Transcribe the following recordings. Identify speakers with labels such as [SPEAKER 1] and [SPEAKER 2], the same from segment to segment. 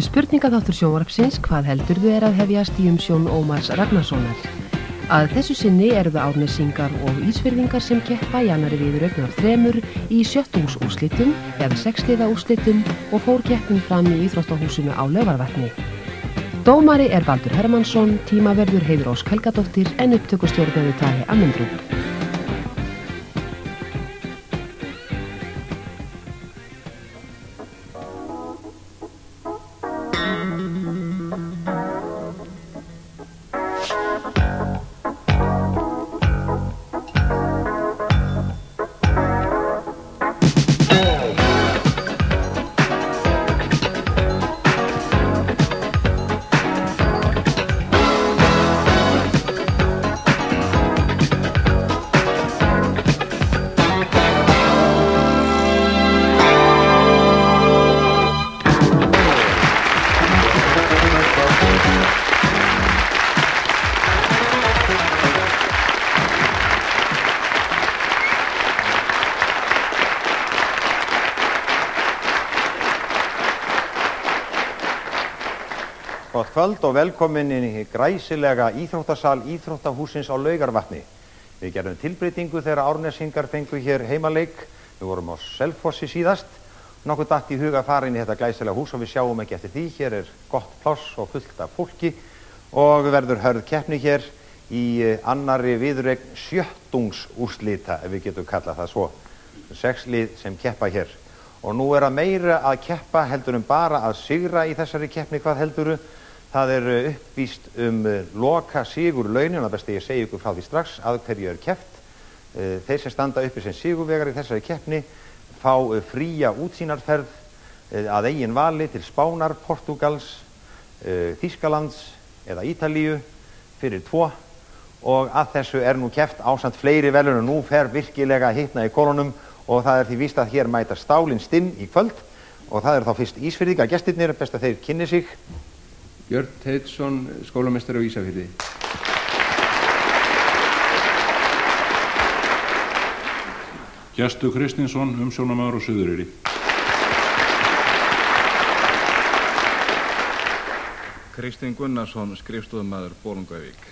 [SPEAKER 1] Spurningaþáttur sjónvarpsins Hvað heldurðu að hefjast í umsjón Ómars Ragnarssonar. Að þessu sinni eru það Árnesingar og Ísfirðingar sem keppa í annarri viðureign af 3 í sjöttungsúrslitum eða 6 liða úrslitum og fór keppnin fram í íþróttahúsinu á Laugarvatni. Dómari er Baldur Hermannsson, tímaverður Heiður Ósk Helgadóttir en upptökustjórnari Tage Amendrup.
[SPEAKER 2] Gott kvöld og velkomin inn í græsilega íþróttasal Íþróttahúsins á Laugarvatni. Við gerðum tilbreytingu þegar Árnesingar fengu hér heimaleik. Við vorum á Selfossi síðast. Nokkuð datt í huga að fara inn í þetta glæsilega hús og við sjáum ekki eftir því. Hér er gott pláss og fullt af fólki og verður hörð keppni hér í annarri viðureign sjöttungsúrslita, ef við getum kallað það svo. 6 lið sem keppa hér. Og nú er að meira að keppa heldur bara að sigra í þessari keppni. Hvað helduru? Það er uppvíst loka sigurlaunin, það best ég segi ykkur frá því strax að hverju er keppt. Þeir sem standa uppi sem sigurvegar í þessari keppni fá fría útsýnarferð að eigin vali til Spánar, Portúgals, Þýskalands eða Ítalíu fyrir 2 og að þessu er nú keppt ásamt fleiri verðlaunum. Nú fer virkilega að hitna í kolunum og það er því víst að hér mæta stálin stinn í kvöld og það er þá fyrst Ísfirðinga gestirnir, best að þeir kynni sig.
[SPEAKER 3] Björn Teitsson, skólameistari á Ísafirði.
[SPEAKER 4] Gestur Kristinsson, umsjónarmaður á Suðureyri.
[SPEAKER 5] Kristinn Gunnarsson, skrifstofumaður Bolungarvík.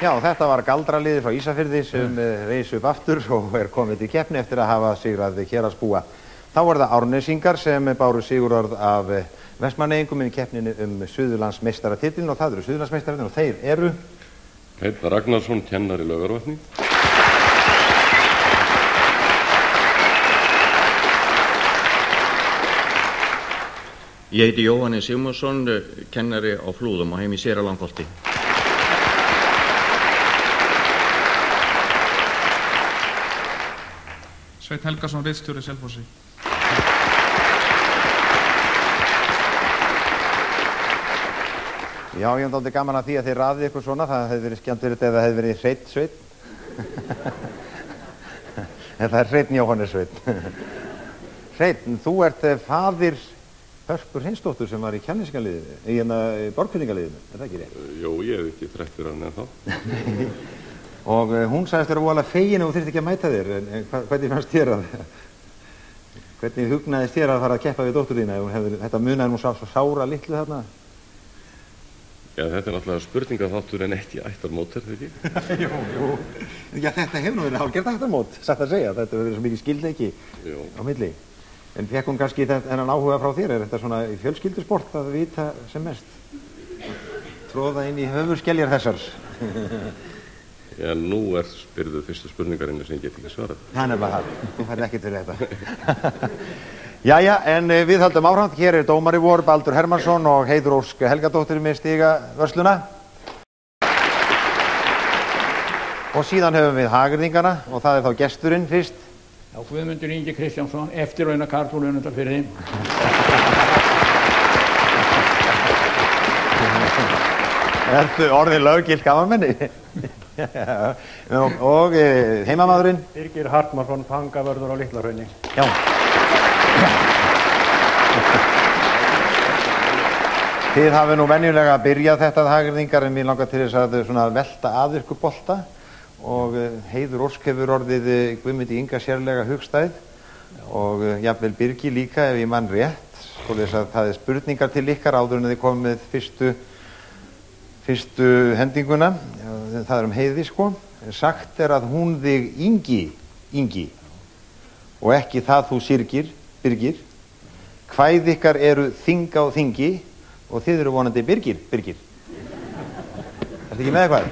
[SPEAKER 2] Já, þetta var galdraliðið frá Ísafirði sem reis upp aftur og er komið til keppni eftir að hafa sigrað héraðsbúa. Þá var það Árnesingar sem báru sigurorð af Vestmannaeyingum í keppninu Suðurlandsmeistaratitilinn og það eru Suðurlandsmeistararnir og þeir eru
[SPEAKER 4] Heiðar Ragnarsson, kennari Laugarvatni.
[SPEAKER 6] Ég heiti Jóhannes Sigmundsson, kennari á Flúðum og heim í Séralangholti.
[SPEAKER 7] Sveinn Helgason, ritstjóri Selfossi.
[SPEAKER 2] Já, ég hef gaman að því að þið raðið ykkur svona, það hefði verið skemmtilegt ef það hefði verið Sveinn. En það er Sveinn Jóhannes Sveinn. Sveinn, þú ert faðir Hörpur Hreinsdóttur sem var í kennisingaliðinu, í borgfyrningaliðinu, er það ekki rétt?
[SPEAKER 4] Jó, ég hef ekki þrætt fyrir hann en þá.
[SPEAKER 2] Og hún sagðist þér voðalega fegin og þú þyrfti ekki að mæta þér, en hvernig fannst þér að, hvernig hugnaðist þér að fara að keppa við dóttur þína? Þetta munaði nú svo sára litlu þarna?
[SPEAKER 4] Já, þetta er náttúrulega spurningaþáttur en ekki ættarmót, er það ekki?
[SPEAKER 2] Jú. Já, þetta hefur nú verið hálfgert ættarmót, satt að segja. Þetta hefur verið svo mikið skildleiki á milli. En fékk hún kannski þennan áhuga frá þér? Er þetta svona fjölskyldusport að vita sem mest? Tróða inn í höfuðskeljar þessar.
[SPEAKER 4] Já, nú spyrðu fyrstu spurningarinnu sem ég get ekki svarað.
[SPEAKER 2] Það er bara það. Þú færði ekkert fyrir þetta. Jæja, en við höldum áfram. Hér er dómari vor, Baldur Hermannsson og Heiður Ósk Helgadóttir með stigavörsluna. Og síðan höfum við hagyrðingana og það er þá gesturinn fyrst.
[SPEAKER 8] Já, Guðmundur Ingi Kristjánsson, eftirlauna karl úr Önundarfirði.
[SPEAKER 2] Ertu orðið löggilt gamanmenni? Og heimamaðurinn?
[SPEAKER 9] Birgir Hartmarsson, fangavörður á Litla-Hrauni.
[SPEAKER 2] Já. Þið hafið nú venjulega byrjað þetta hagyrðingar en mér langar til þess að velta að ykkur bolta og Heiður Ósk hefur orðið Guðmundi Inga sérlega hugstæð og jafnvel Birgi líka ef ég mann rétt, svoleiðis að það spurningar til ykkar áður en þið komið með fyrstu hendinguna. Það Heiði sko. Sagt að hún þig Ingi og ekki það þú Birgir. Kvæð ykkar eru þing á þingi og þið eru vonandi Birgir. Ertu ekki með eitthvað?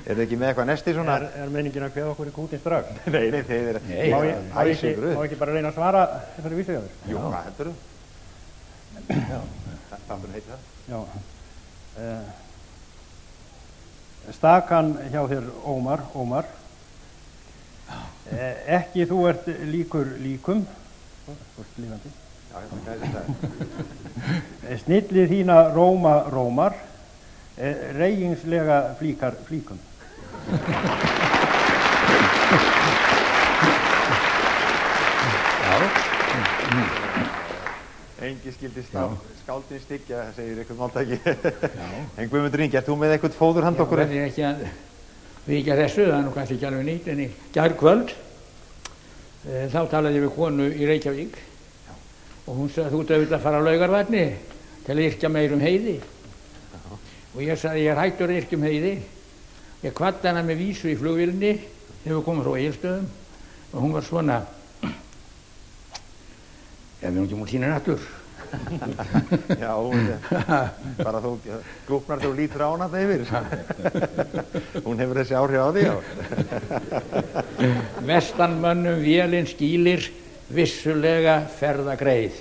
[SPEAKER 2] Er þið ekki með eitthvað næsti svona?
[SPEAKER 9] Er meiningin að kveða okkur í kútinn strax?
[SPEAKER 2] Nei, þeir eru
[SPEAKER 9] Má ekki bara reyna að svara þessari vísugjafir?
[SPEAKER 2] Jú, hvað heldur þú? Það heiti það?
[SPEAKER 9] Já. Stakan hjá þér Ómar. Ekki þú ert líkur líkum. Þú ert lífandi.
[SPEAKER 2] Já, það er það.
[SPEAKER 9] Snillið þína rómar. Reygingslega flíkar flíkum.
[SPEAKER 2] Engi skildi skáldin styggja, segir eitthvað máltæki. En Guðmundur Ingi, ert þú með eitthvað fóður handa okkur?
[SPEAKER 8] Já, ekki að víkja þessu, það nú kannski ekki alveg nýtt, en í gærkvöld þá talaði ég við konu í Reykjavík og hún sagði, þú ert auðvitað að fara á Laugarvatni til að yrkja meir Heiði. Og ég sagði, ég hættur að yrkja Heiði. Ég kvaddi hana með vísu í flugvélinni þegar við komum frá Egilsstöðum og hún var svona, við erum ekki múið sína nattur.
[SPEAKER 2] Já, bara þú glúpnar þú lítur á hana yfir. Hún hefur þessi áhrif á því, já.
[SPEAKER 8] Vestanmönnum vélinn skýlir, vissulega ferðagreið.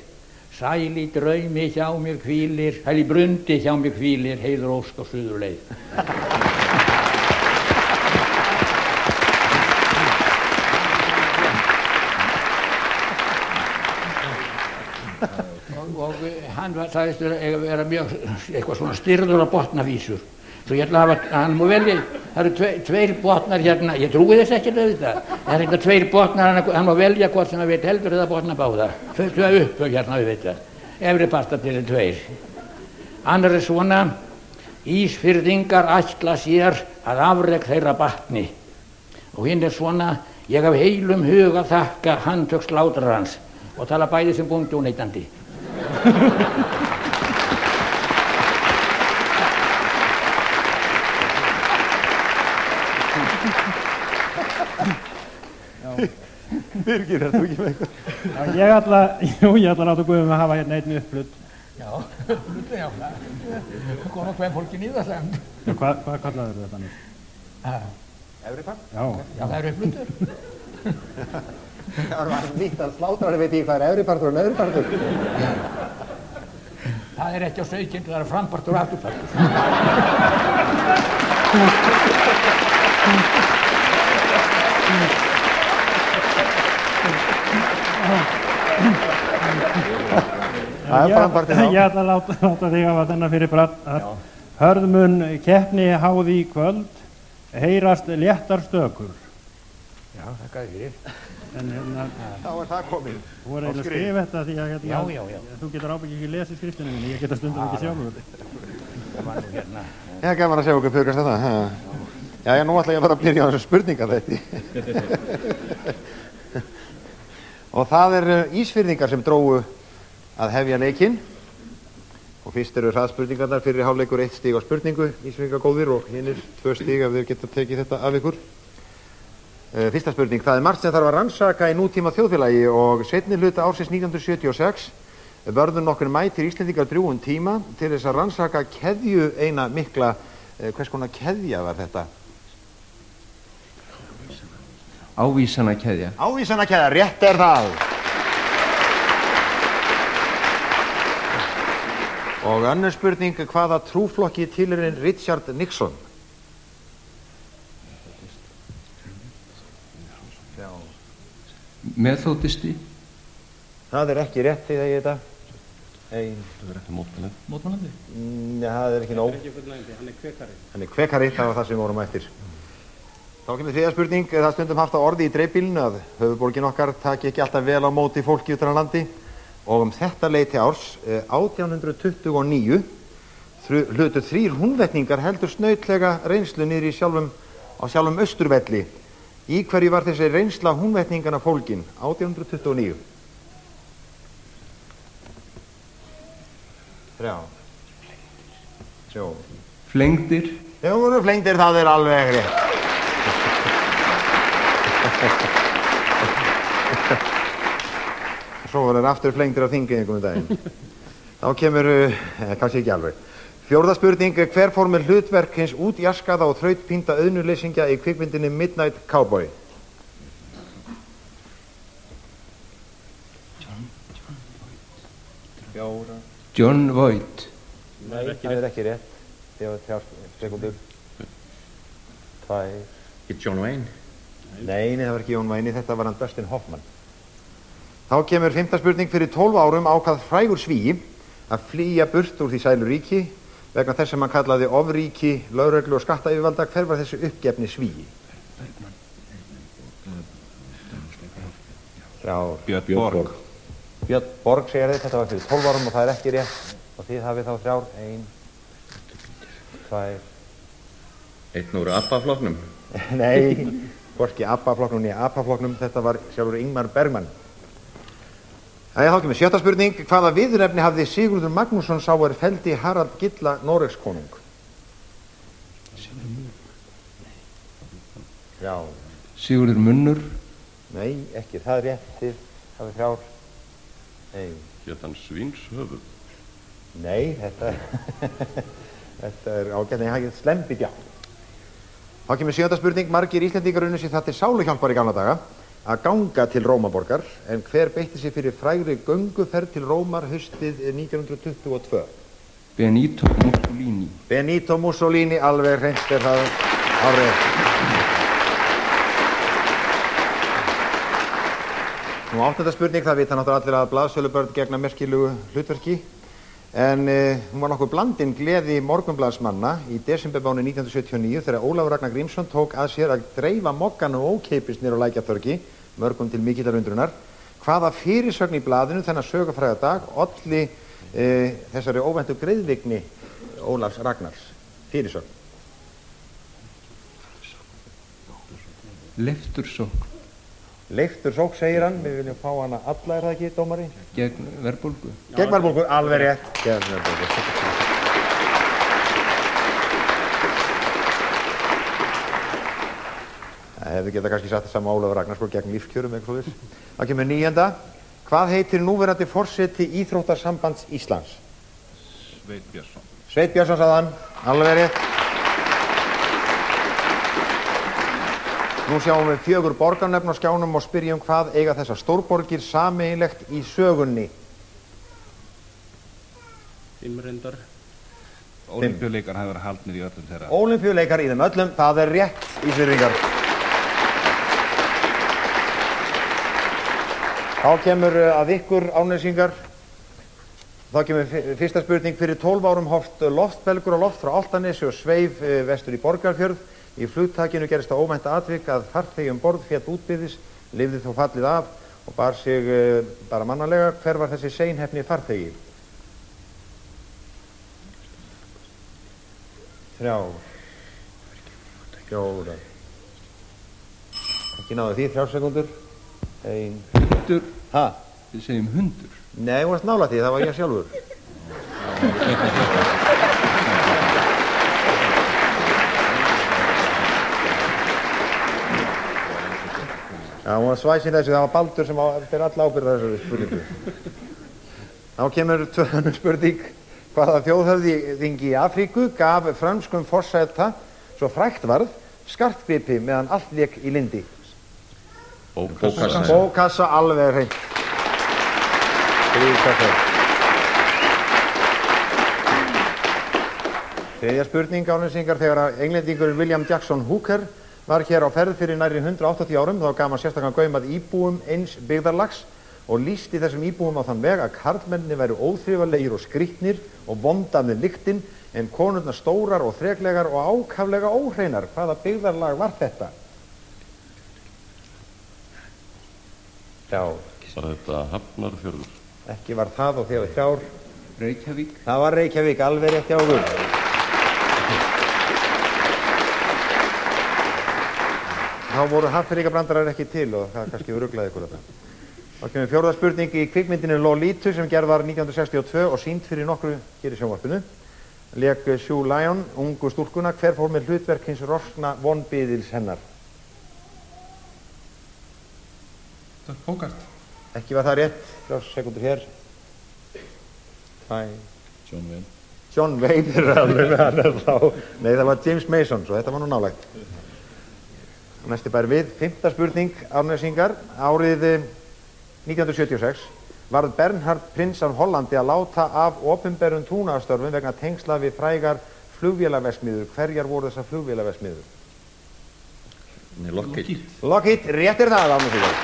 [SPEAKER 8] Sæl í draumi hjá mér hvílir, sæl í brundi hjá mér hvílir, heiður ósk og suðurleið. Og hann sagðist vera mjög eitthvað svona styrður á botnavísur. Svo ég ætla að hafa, hann má velja, það eru tveir botnar hérna, ég trúi þess ekki auðvitað. Það er eitthvað tveir botnar, hann má velja hvort sem hann veit heldur eða botna báða. Tvö upphög hérna auðvitað, efri partar til tveir. Annar er svona, Ísfirðingar ætla sér að afrek þeirra batni. Og hinn er svona, ég haf heilum hug að þakka handtök slátrarans og tala bæði sem bóndi og neytandi.
[SPEAKER 2] Birgir, þú ekki með eitthvað?
[SPEAKER 9] Já, ég ætla að láta Guðum að hafa hérna einn uppflutt.
[SPEAKER 8] Já, uppflutt, já. Koma hvem fólkin í það sem.
[SPEAKER 9] Hvað kallaður þetta nú?
[SPEAKER 2] Efripart?
[SPEAKER 9] Já,
[SPEAKER 8] það eru uppfluttur.
[SPEAKER 2] Það var nýtt að slátrari veit ég hvað efripartur og neðripartur.
[SPEAKER 8] Það ekki á sauðkyndu, það frampartur og afturpartur.
[SPEAKER 9] Ég ætla að láta þig hafa þennan fyrir bratt. Hörðmun keppni háði í kvöld, heyrast léttar stökur.
[SPEAKER 8] Já, þakkaði fyrir.
[SPEAKER 2] Þá það komið.
[SPEAKER 9] Þú var eiginlega að skrifa þetta því að
[SPEAKER 8] já.
[SPEAKER 9] Þú getur ábyggilega ekki lesið skriftinu minni, ég geta stundum ekki sjálfur.
[SPEAKER 2] Já, gaman að segja okkur fyrir þetta. Já, nú ætla ég að fara að byrja á þessu spurningar þetta. Og það Ísfirðingar sem drógu að hefja leikinn. Og fyrst eru hraðspurningarnar, fyrir hálfleikur 1 stig á spurningu, Ísfirðingar góðir, og hinnir 2 stig ef þeir geta tekið þetta af ykkur. Fyrsta spurning, það margt sem þarf að rannsaka í nútíma þjóðfélagi og seinni hluta ársins 1976 vörðu nokkur mætir Íslendingar drjúgum tíma til þess að rannsaka keðju eina mikla, hvers konar keðja var þetta?
[SPEAKER 3] Ávísanakeðja.
[SPEAKER 2] Ávísanakeðja, rétt er það. Og önnur spurning, hvaða trúflokki tilheyrir Richard Nixon?
[SPEAKER 3] Meþódisti.
[SPEAKER 2] Það ekki rétt því að ég þetta.
[SPEAKER 4] Það er ekki mótmælandi.
[SPEAKER 2] Já, það ekki nóg. Hann kvekari, það var það sem við vorum eftir. Þá kemur þriðja spurning, það stundum haft á orði í dreifbílinu að höfuðborgin okkar taki ekki alltaf vel á móti fólki utan á landi og þetta leyti árs 1829 hlutu 3 húnvetningar heldur snautlega reynslu niður á sjálfum Austurvelli. Í hverju var þessi reynsla húnvetningana fólgin 1829? 3, 4.
[SPEAKER 3] Flengdir.
[SPEAKER 2] Já, flengdir, það er alveg rétt. Svo var það aftur flengdir af þingið einhvern daginn. Þá kemur, kannski ekki alveg. 4. spurning, hver fór með hlutverk hins útjaskaða og þrautpínda auðnuleysingja í kvikmyndinni Midnight Cowboy?
[SPEAKER 3] John Voight.
[SPEAKER 2] Nei, það er ekki rétt. Það var 3 sekundur. 2.
[SPEAKER 6] Ekki John Wayne?
[SPEAKER 2] Nei, það var ekki Jón Wayne, þetta var hann Dustin Hoffman. Þá kemur 5. spurning, fyrir 12 árum ákvað frægur Svíi að flýja burt úr því sælu ríki vegna þess sem hann kallaði ofríki, lögreglu og skattayfirvalda. Hver var þessi uppgefni Svíi?
[SPEAKER 5] Björn Borg.
[SPEAKER 2] Björn Borg segir þetta var fyrir 12 árum og það er ekki rétt. Og þið hafið þá 3, 1, 2.
[SPEAKER 6] Einn úr ABBA-flokknum?
[SPEAKER 2] Nei, hvorki ABBA-flokknum né ABBA-flokknum, þetta var sjálfur Ingmar Bergman. Þá kemur 7. spurning, hvaða viðurnefni hafði Sigurður Magnússon sá felldi Harald Gilla Noregskonung? Já.
[SPEAKER 3] Sigurður Munnur.
[SPEAKER 2] Nei, ekki, það er rétt, þið hafið 3. Nei.
[SPEAKER 4] Hét hann Svínshöfuð?
[SPEAKER 2] Nei, þetta er ágætt, nei, það er Slembitjá. Þá kemur 7. spurning, margir Íslendingar unnu sér það til sáluhjálpar í gamla daga að ganga til Rómaborgar, en hver beitti sér fyrir frægri gönguferð til Rómar haustið 1922?
[SPEAKER 3] Benito Mussolini.
[SPEAKER 2] Benito Mussolini, alveg hreint er það árið. Nú 8. spurning, það vita náttúrulega allir að blaðsölubörn gegna merkilugu hlutverki, en hún var nokkuð blandin gleði morgunblaðsmanna í desembermánuði 1979 þegar Ólafur Ragnar Grímsson tók að sér að dreifa mogganu ókeypis niður á Lækjartorgi, mörgum til mikillar undrunar. Hvaða fyrirsögn í blaðinu þennan sögufræga dag olli þessari óvæntu greiðvikni Ólafs Ragnars? Fyrirsögn.
[SPEAKER 3] Leiftursókn.
[SPEAKER 2] Leiftursókn, segir hann, við viljum fá hana alla, er það ekki, dómari?
[SPEAKER 3] Gegn verðbólgu.
[SPEAKER 2] Gegn verðbólgu, alveg rétt. Gegn verðbólgu. Það hefði getað kannski sagt það sama Ólafur Ragnar, sko, gegn lífskjörum, eitthvað svoleiðis. Það kemur 9. Hvað heitir núverandi forseti Íþróttasambands Íslands?
[SPEAKER 5] Sveit Björnsson.
[SPEAKER 2] Sveit Björnsson, sagði hann, alveg rétt. Nú sjáum við 4 borgarnöfn á skjánum og spyrjum hvað eiga þessar stórborgir sameiginlegt í sögunni.
[SPEAKER 10] 5 reyndar.
[SPEAKER 5] Ólympíuleikar hafa verið haldnir í öllum þeirra.
[SPEAKER 2] Ólympíuleikar í þeim öllum, það er rétt, Ísfirðingar. Þá kemur að ykkur Árnesingar. Þá kemur 1. spurning, fyrir 12 árum hófst loftbelgur á loft frá Álftanesi og sveif vestur í Borgarfjörð. Í flugtakinu gerist það óvænta atvik að farþegi borð féll útbyðis, lifði þó fallið af og bar sig bara mannalega. Hver var þessi seinheppni farþegi? 3, 4. Ekki náðu því, 3 sekundur. 1.
[SPEAKER 3] Hundur.
[SPEAKER 2] Ha?
[SPEAKER 3] Við segjum hundur.
[SPEAKER 2] Nei, þú varst nálægt því, það var ég sjálfur. Já, hún var svæsin þessu, það var Baldur sem fyrir alla ábyrgð þessari spurningu. Þá kemur 2. spurning, hvaða þjóðhöfðingi í Afríku gaf frönskum forseta svo frægt varð skartgripi meðan allt lék í lindi?
[SPEAKER 4] Bókassa.
[SPEAKER 2] Bókassa, alveg hreint. 3. spurning, Árnesingar, þegar englendingurinn William Jackson Hooker var hér á ferð fyrir nærri 180 árum, þá gaf hann sérstakann gaum að íbúum eins byggðarlags og lýsti þessum íbúum á þann veg að karlmenni væru óþrifalegir og skrýtnir og vonda með lyktin, en konurnar stórar og þreklegar og ákaflega óhreinar. Hvaða byggðarlag var þetta? Já.
[SPEAKER 4] Var þetta Hafnarfjörður?
[SPEAKER 2] Ekki var það og þegar 3,
[SPEAKER 3] Reykjavík.
[SPEAKER 2] Það var Reykjavík, alveg rétt hjá okkur. Þá voru Hafnfirðingabrandarar ekki til og það kannski ruglaði ykkur þetta. Þá kemur fjórða spurning í kvikmyndinu Lolita sem gerð var 1962 og sýnd fyrir nokkru hér í sjónvarpinu. Lék Sue Lyon, ungu stúlkuna, hver fór með hlutverk hins roskna vonbiðils hennar?
[SPEAKER 7] Dirk Bogarde.
[SPEAKER 2] Ekki var það rétt, 3 sekundur hér.
[SPEAKER 4] John Wayne.
[SPEAKER 2] John Wayne er alveg með hann þá. Nei, það var James Mason, svo þetta var nú nálægt. Næsti bær við, 5. spurning, Árnesingar. Árið 1976 varð Bernhard prins af Hollandi að láta af opinberum trúnaðarstörfum vegna tengsla við frægar flugvélaverksmiðjur. Hverjar voru þessar flugvélaverksmiðjur?
[SPEAKER 6] Lockheed.
[SPEAKER 2] Lockheed, rétt er það, Árnesingar.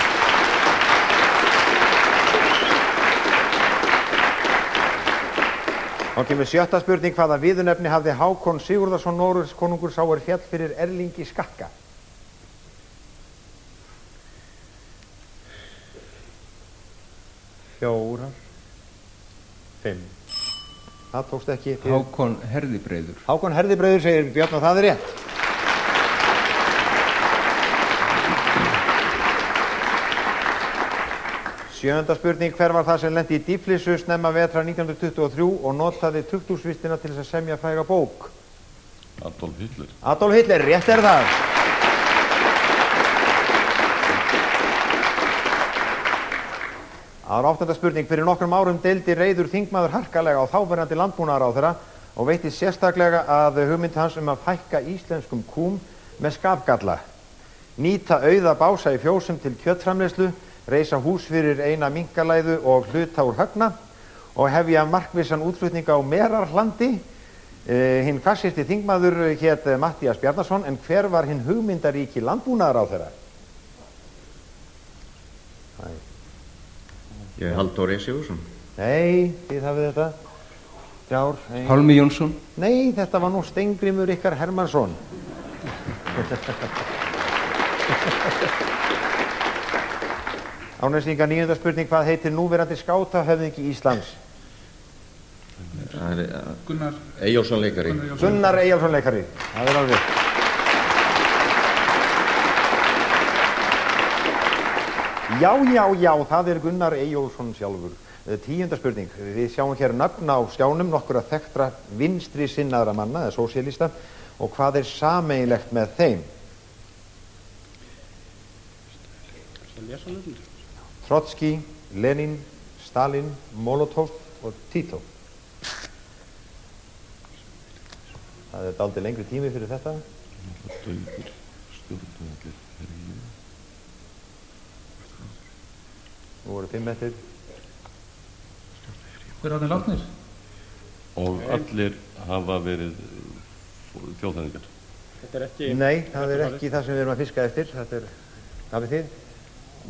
[SPEAKER 2] Þá kemur 7. spurning, hvaða viðurnefni hafði Hákon Sigurðarson Noregskonungur sá er féll fyrir Erlingi skakka? 4, 5. Það tókst ekki.
[SPEAKER 3] Hákon Herðibreiður.
[SPEAKER 2] Hákon Herðibreiður segir Björn og það er rétt. Sjöunda spurning, hver var það sem lenti í dýflissu snemma vetra 1923 og notaði tukthúsvistina til þess að semja fræga bók?
[SPEAKER 4] Adolf Hitler.
[SPEAKER 2] Adolf Hitler, rétt er það. Það var 8. spurning, fyrir nokkrum árum deildi reiður þingmaður harkalega á þáverandi landbúnaðarráðherra og veitti sérstaklega að hugmynd hans að fækka íslenskum kúm með skapgalla, nýta auða bása í fjósum til kjötframleiðslu, reisa hús fyrir eina minkalæðu og hluta úr högna og hefja markvissan útflutning á Merarlandi. Hinn hvassasti þingmaður hét Matthías Bjarnason, en hver var hinn hugmyndaríki landbúnaðarráðherra?
[SPEAKER 6] Ég er Halldór E. Sigurðsson.
[SPEAKER 2] Nei, þið hafið þetta. Þrjár.
[SPEAKER 3] Pálmi Jónsson.
[SPEAKER 2] Nei, þetta var nú Steingrímur ykkar Hermannsson. Árnesingar, 9. spurning, hvað heitir núverandi skátahöfðingi Íslands?
[SPEAKER 7] Gunnar
[SPEAKER 6] Eyjólfsson leikari.
[SPEAKER 2] Gunnar Eyjólfsson leikari, það er alveg. Já, það er Gunnar Eyjólfsson sjálfur. 10. spurning, við sjáum hér nöfn á skjánum nokkurra þekktra vinstri sinnaðra manna, eða sósíalista, og hvað er sameiginlegt með þeim? Trotski, Lenin, Stalin, Molotov og Tito. Það er dálítið lengri tími fyrir þetta. Nú voru 5 eftir.
[SPEAKER 7] Hver árið látnir?
[SPEAKER 4] Og allir hafa verið þjóðhöfðingjar.
[SPEAKER 2] Nei, það er ekki það sem við erum að fiska eftir. Þetta er, hafið þið?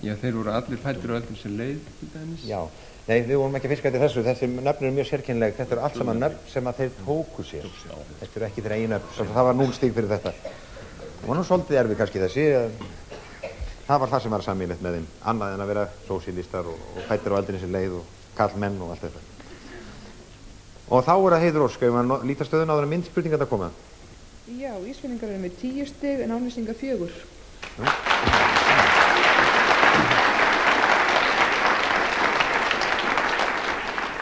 [SPEAKER 3] Já, þeir voru allir fæddir á öllum sem leið til dæmis.
[SPEAKER 2] Já, nei, við vorum ekki að fiska eftir þessu. Þessi nöfn eru mjög sérkennileg. Þetta eru allt saman nöfn sem að þeir tóku sér. Þetta eru ekki þeirra eigin nöfn. Það var 0 stig fyrir þetta. Það var nú svolítið erfið kannski þessi. Það var það sem var sameiginlegt með þeim. Annað en að vera sósíalistar og fæddir á öllum sem leið og karlmenn og allt þetta. Og þá er að Heiður Ósk, ef maður líta stöðun áður en myndspurningar að koma.
[SPEAKER 10] Já, Ísfirðingar eru með 10 stig en Árnesingar 4.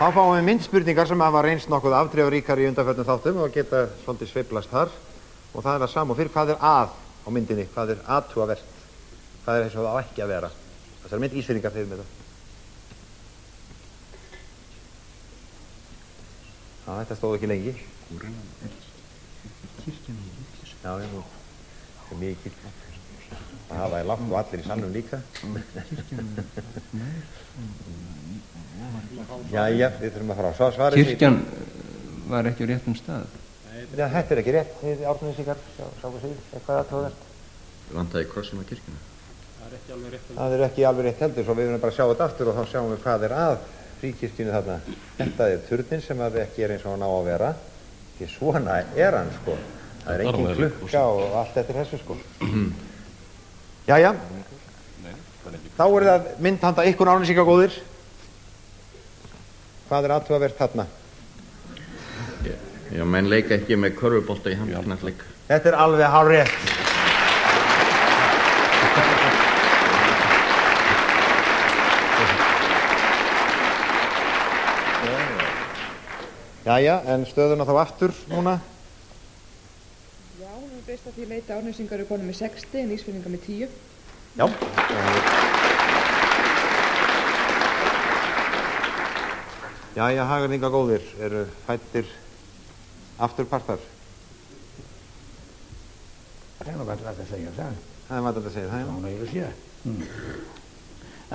[SPEAKER 2] Þá fáum við myndspurningar sem hafa reynst nokkuð afdrifaríkar í undanförnum þáttum og geta svolítið sveiflast þar. Og það er það sama og fyrir hvað er að á myndinni, hvað er athugavert, hvað er þess að það á ekki að vera. Það er mynd Ísfirðingar fyrir með það. Já, þetta stóð ekki lengi. Já, það er mikið. Það er lágt og allir í sannum líka. Jæja, við þurfum að fara á svarið.
[SPEAKER 3] Kirkjan var ekki á réttum stað.
[SPEAKER 2] Já, þetta er ekki rétt. Þið Árnesingar, sáu sig, eitthvað aðtöðast.
[SPEAKER 6] Vantaði krossin á kirkjuna.
[SPEAKER 2] Það er ekki alveg rétt heldur, svo við verðum bara að sjá þetta aftur og þá sjáum við hvað er að fríkirkjunni þarna. Þetta er turnin sem að ekki er eins og hann á að vera. Því svona er hann, sko. Það er engin klukka og allt eftir þessu, sko. Jæja, þá er það mynd handa ykkur Árnesingar góðir. Hvað er athugavert þarna?
[SPEAKER 6] Já, menn leika ekki með körfubolta í handknattleik.
[SPEAKER 2] Þetta alveg hárrétt. Jæja, en stöðuna þá aftur núna?
[SPEAKER 10] Já, hún er best að því leita Árnesingar eru konum með 60 en Ísfirðingar með 10.
[SPEAKER 2] Já. Jæja, Hagardingar góðir, eru fæddir afturpartar?
[SPEAKER 8] Það er nú vantað að segja það.
[SPEAKER 2] Það er vantað að segja það, já.
[SPEAKER 8] Hún er að segja.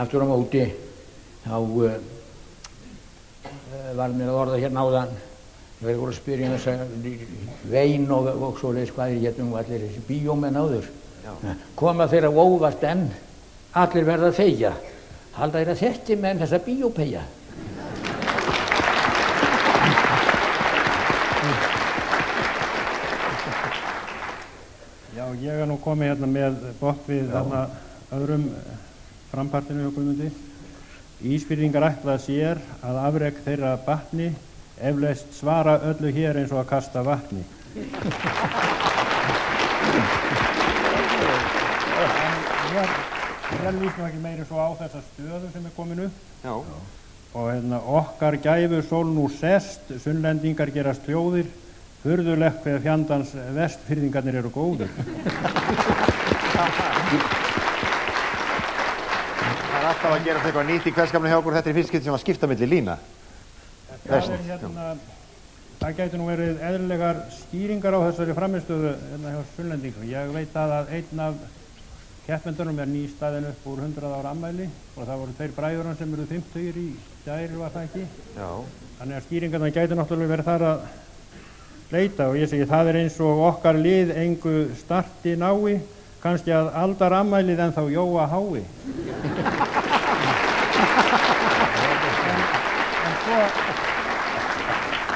[SPEAKER 8] Aftur á móti, þá var mér að orða hérna áðan. Ég verið voru að spyrja þess vein og svoleiðis hvað getum allir þessi bíómenn áður. Koma þeirra óvart enn, allir verða að þegja. Halda þeirra þetta með þessa bíópeyja.
[SPEAKER 9] Já, ég nú komið hérna með botn við þarna öðrum frampartinu hjá Guðmundi. Ísfirðingar ætla sér að afrek þeirra batni eflaust svara öllu hér eins og að kasta vatni. Ég lýst nú ekki meiri svo á þessa stöðu sem komin upp.
[SPEAKER 2] Já.
[SPEAKER 9] Og hérna, okkar gæfu sól nú sest, sunnlendingar gerast hljóðir, furðulegt hver fjandans vestfirðingarnir eru góðir.
[SPEAKER 2] Það er alltaf að gera eitthvað nýtt í hverskapni hjá okkur, þetta er fyrst skipti sem að skipta milli lína.
[SPEAKER 9] Það gæti nú verið eðlilegar skýringar á þessari framistöðu hérna hjá sunnlendingum. Ég veit að einn af keppendunum er nýstaðin upp úr 100 ára afmæli og það voru 2 bræður hans sem eru 50 í gær, var það ekki? Já. Þannig að skýringarna gæti náttúrulega verið þar að leita og ég segi það er eins og okkar lið engu starti nái, kannski að aldar afmælið en þá jóa hái.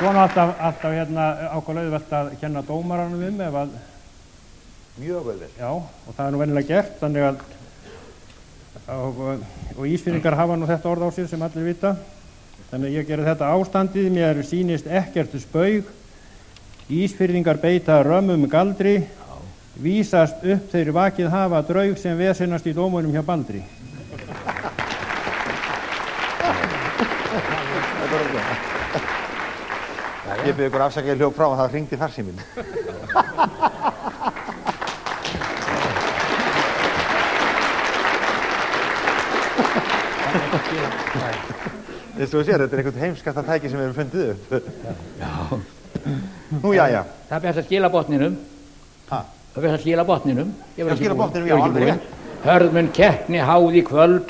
[SPEAKER 9] Svona alltaf hérna ákveðlega auðvelt að kenna dómaranum ef að...
[SPEAKER 2] Mjög auðvelt. Já,
[SPEAKER 9] og það er nú venjulega gert, þannig að... Og Ísfirðingar hafa nú þetta orð á sér sem allir vita. Þannig að ég geri þetta ástandið, mér sýnist ekkert spaug. Ísfirðingar beita römmum galdri, vísast upp þeir vakið hafa draug sem vesenast í dómunum hjá Baldri.
[SPEAKER 2] Ég byrði ykkur afsakið hljók frá að það hringdi farsíminn. Þess að þú sér, þetta er einhvern heimskasta tæki sem við erum fundið upp. Já. Nú, já.
[SPEAKER 8] Það best að skila botninum.
[SPEAKER 2] Hæ?
[SPEAKER 8] Það best að skila botninum.
[SPEAKER 2] Það skila botninum, já, alveg rétt.
[SPEAKER 8] Hörðmun keppni háð í kvöld,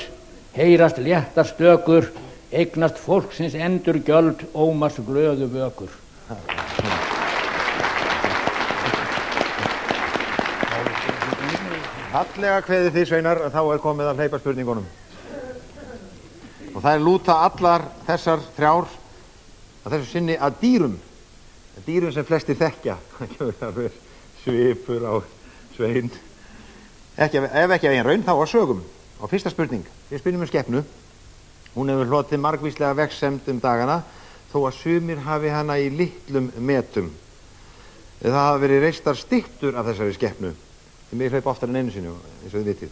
[SPEAKER 8] heyrast léttar stökur, eignast fólksins endur gjöld, ómars glöðu vökur.
[SPEAKER 2] Fallega kveðið þið sveinar, þá er komið að hleypa spurningunum. Og það er lúta allar þessar þrjár að þessu sinni að dýrum. Dýrum sem flestir þekkja. Svipur á svein. Ef ekki af eigin raun, þá á sögum. Og fyrsta spurning, við spyrjum skepnu. Hún hefur hlotið margvíslega vegsemd dagana, þó að sumir hafi hana í litlum metum. Það hafa verið reistar styttur af þessari skepnu. Þið mig hlaupa oftar en einu sinni, eins og þið vitið.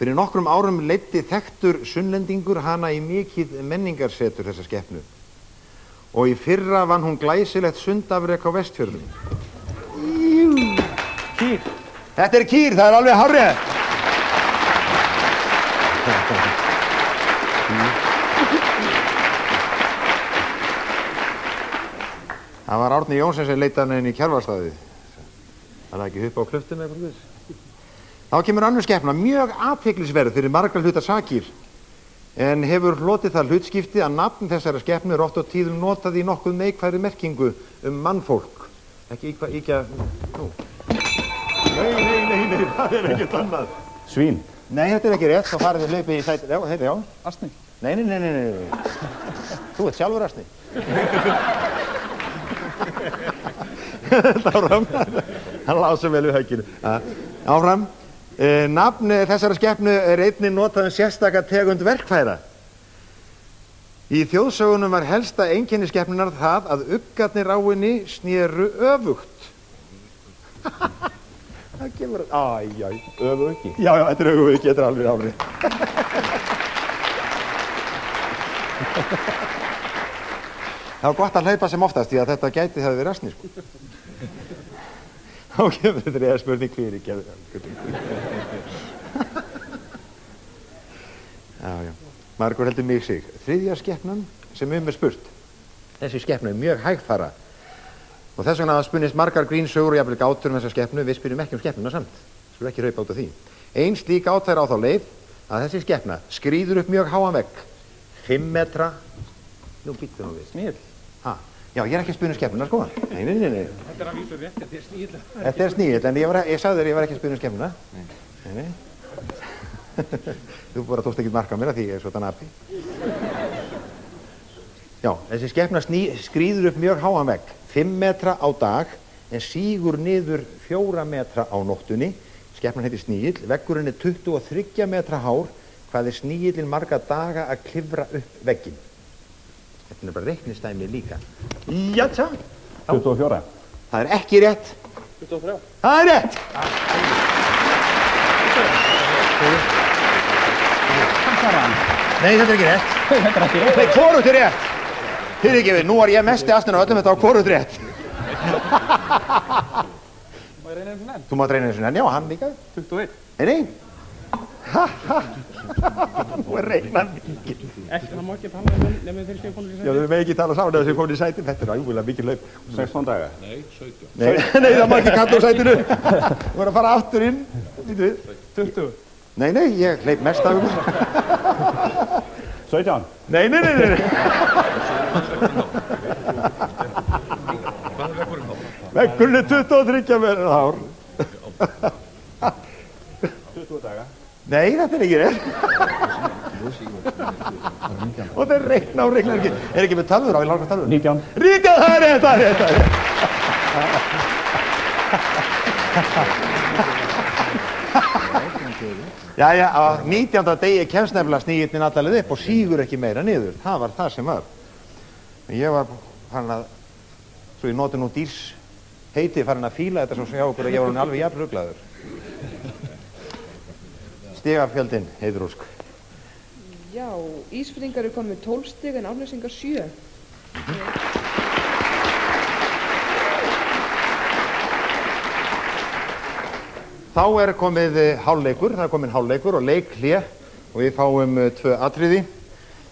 [SPEAKER 2] Fyrir nokkrum árum leiddi þekktur sunnlendingur hana í mikið menningarsetur þessa skepnu. Og í fyrra vann hún glæsilegt sundafrek á Vestfjörðum. Kýr. Þetta er kýr, það er alveg hárrétt. Það var Árni Jónsson sem leitaði hana inn í Kjarvalsstaðið. Það er ekki upp á klöftum eða eitthvað. Þá kemur önnur skepna, mjög athyglisverð fyrir margra hluta sakir, en hefur hlotið það hlutskipti að nafn þessara skepnu er oft á tíðum notað í nokkuð neikvæðri merkingu mannfólk. Ekki íkja... Nú. Nei, það er ekkert annað.
[SPEAKER 11] Svín.
[SPEAKER 2] Nei, þetta er ekki rétt, þá farið þið hlaupið í sæti... Já, heiti, já.
[SPEAKER 11] Asni.
[SPEAKER 2] Nei. Þú ert sjálfur asni. Áfram. Hann lásum vel við högginu. Áfram. Nafn þessara skepnu er einnig notað sérstaka tegund verkfæra. Í þjóðsögunum var helsta einkenni skepnunar það að uggarnir á henni snéru öfugt. Það kemur öfugi. Já, þetta er öfugi, þetta er alveg árið. Það var gott að hlaupa sem oftast, því að þetta gæti það við rasni, sko. Þá kemur þetta reyða spurning fyrir Já. Margur heldur mig sig. Þriðja skepnan sem er spurt. Þessi skepna er mjög hægfara. Og þess vegna spunnist margar grínsögur og jafnvel gátur þessa skepnu. Við spyrjum ekki skepnuna samt. Skulum ekki raupa út af því. Ein slík gát er á þá leið að þessi skepna skríður upp mjög háan vegg. 5 metra. Nú býttu nú við.
[SPEAKER 9] Snill.
[SPEAKER 2] Já, ég er ekki að spyrja skepnuna, sko. Nei.
[SPEAKER 9] Þetta er að vísu rétt, þetta er snill.
[SPEAKER 2] Þetta er snill, en ég sagði þér ég var ekki að spyrja skepnuna. Nei. Þú bara tókst ekki mark á mér að því ég er svona api. Já, þessi skepna skríður upp mjög háan vegg, 5 metra á dag, en sígur niður 4 metra á nóttunni. Skepnan heitir Snígill, veggurinn er 23 metra hár. Hvað er Snígillinn marga daga að klifra upp vegginn? Þetta er bara reiknistæmi líka. Játsa!
[SPEAKER 9] 24.
[SPEAKER 2] Það er ekki rétt.
[SPEAKER 9] 23.
[SPEAKER 2] Það er rétt! Nei, þetta er ekki rétt.
[SPEAKER 9] Þetta er ekki rétt.
[SPEAKER 2] Nei, hvorugt er rétt. Fyrirgefið, nú var ég mesti astinn á öllum, þetta var hvorugt rétt.
[SPEAKER 9] Má ég reyna eins og enn?
[SPEAKER 2] Þú mátt reyna eins og enn, já, hann líka.
[SPEAKER 9] 21.
[SPEAKER 2] Nei. Nú er reiknan mikið.
[SPEAKER 9] Ekki, það má ekki tala nefnir þeir séu komin í sæti.
[SPEAKER 2] Já, þau með ekki tala saman að þau komin í sæti. Þetta er ájúlega mikið hlaup.
[SPEAKER 5] 16 daga.
[SPEAKER 4] Nei, 17.
[SPEAKER 2] Nei, það má ekki kalla á sætinu. Þú voru að fara aftur inn.
[SPEAKER 9] 20.
[SPEAKER 2] Nei, ég hleyp mest af ykkur.
[SPEAKER 9] 17.
[SPEAKER 2] Nei. Veggurinn er 23 metra hár.
[SPEAKER 9] 20 daga.
[SPEAKER 2] Nei, þetta er ekki rétt. Og þeir reikna og reikna ekki. Er ekki með talvur á, ég láta talvur.
[SPEAKER 9] 19.
[SPEAKER 2] Ríkja, það er rétt, það er rétt. Jæja, á 19. degi kemst nefnilega Snígillinn allaveg upp og sígur ekki meira niður. Það var það sem var. Ég var farin að, svo ég noti nú dýrs heiti, farin að fíla þetta svo sem hjá okkur að ég var hann alveg jafn ruglaður. Stigafjöldin, Heiður Ósk.
[SPEAKER 10] Já, Ísfirðingar eru komin með 12 stig en Árnesingar 7.
[SPEAKER 2] Þá er komið hálfleikur, það er komin hálfleikur og leikhlé og við fáum 2 atriði.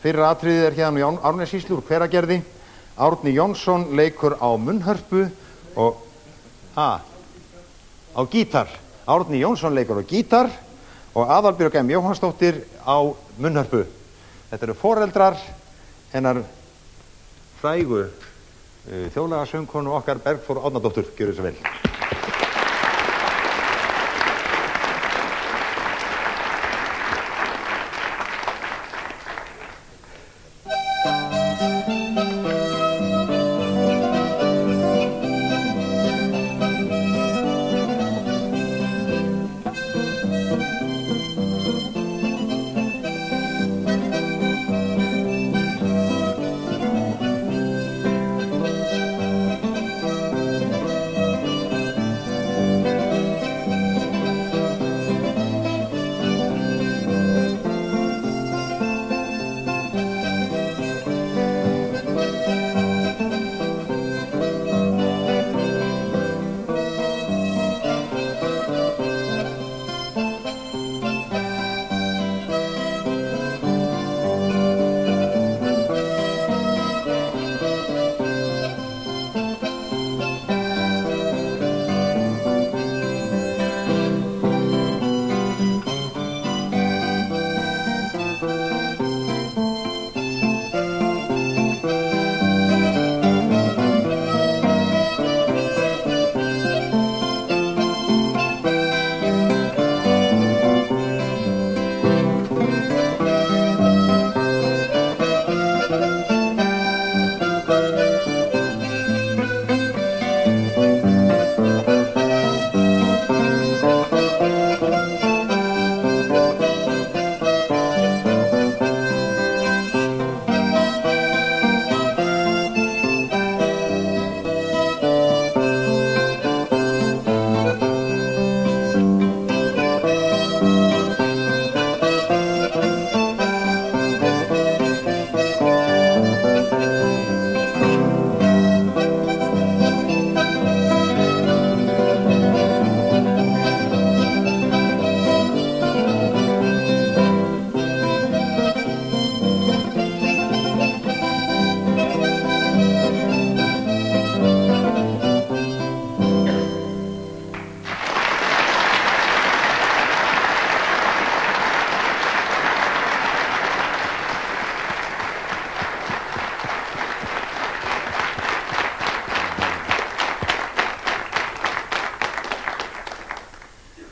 [SPEAKER 2] Fyrra atriðið er hérna Árnessýslu úr Hveragerði. Árni Jónsson leikur á munnhörpu og á gítar. Árni Jónsson leikur á gítar og Aðalbjörg M. Jóhannsdóttir á munnhörpu. Þetta eru foreldrar hennar frægu þjóðlagasöngkonu okkar Bergþór Árnadóttur, gjörðu svo vel.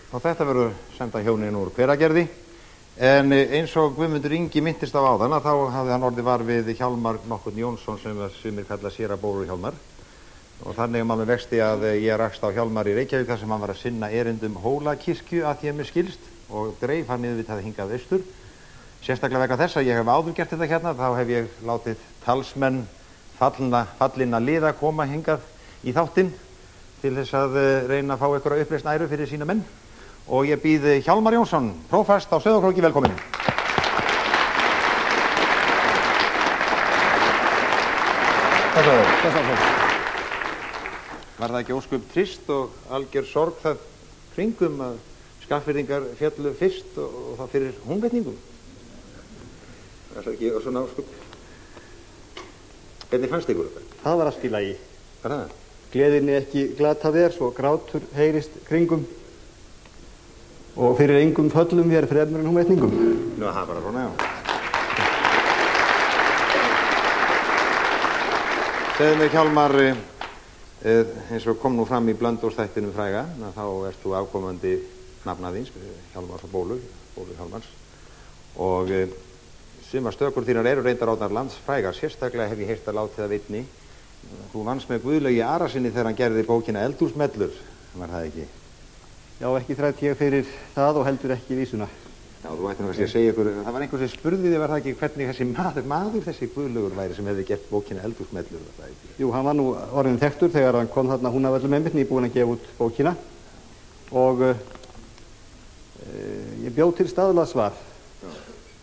[SPEAKER 2] Og þetta verður senda hjónin úr Hveragerði. En eins og Guðmundur Ingi minntist á áðan að þá hafði hann orðið var við Hjálmar nokkurn Jónsson sem sumir kalla séra Bóru Hjálmar. Og þannig maður vexti að ég rakst á Hjálmar í Reykjavík þar sem hann var að sinna erindum Hólakirkju að því að mér skilst og dreif hann yfirvitað hingað austur. Sérstaklega vegna þess að ég hef áður gert þetta hérna, þá hef ég látið talsmenn fallinna liða koma hingað í þáttinn til þess að reyna að fá einhverja uppreisn æru fyrir sína menn. Og ég býð Hjálmar Jónsson, prófast á Sauðárkróki, velkominn. Var það ekki ósköp trist og algjör sorg það kringum að Skagfirðingar fjallu fyrst og það fyrir húnvetningum? Það er ekki svona ósköp. Hvernig fannst ykkur þetta?
[SPEAKER 11] Það var allt í lagi.
[SPEAKER 2] Hvað er það?
[SPEAKER 11] Gleðinni ekki glatað er, svo grátur heyrist kringum og fyrir engum föllum við fremur en húnvetningum.
[SPEAKER 2] Nú, það er bara svona, já. Segðu mig, Hjálmar, eins og kom nú fram í Blönduósþættinum fræga, þá ert þú afkomandi nafnaðins, Hjálmars og Bólu Hjálmars. Og sumar stökur þínar eru reyndar átnar landsfrægar, sérstaklega hef ég heyrt að látið að vitni. Þú vannst með Guðlaugi Arasyni þegar hann gerði bókina Eldhúsmellur, var það ekki?
[SPEAKER 11] Já, ekki þrætt ég fyrir það og heldur ekki vísuna.
[SPEAKER 2] Já, þú ætti nú kannski að segja ykkur, það var einhver sem spurði þig, var það ekki, hvernig þessi maður þessi Guðlaugur væri sem hefði gert bókina Eldhúsmellur, var það ekki?
[SPEAKER 11] Jú, hann var nú orðinn þekktur þegar hann kom þarna Húnavöllum einmitt nýbúinn að gefa út bókina og ég bjó til staðlað svar. Já.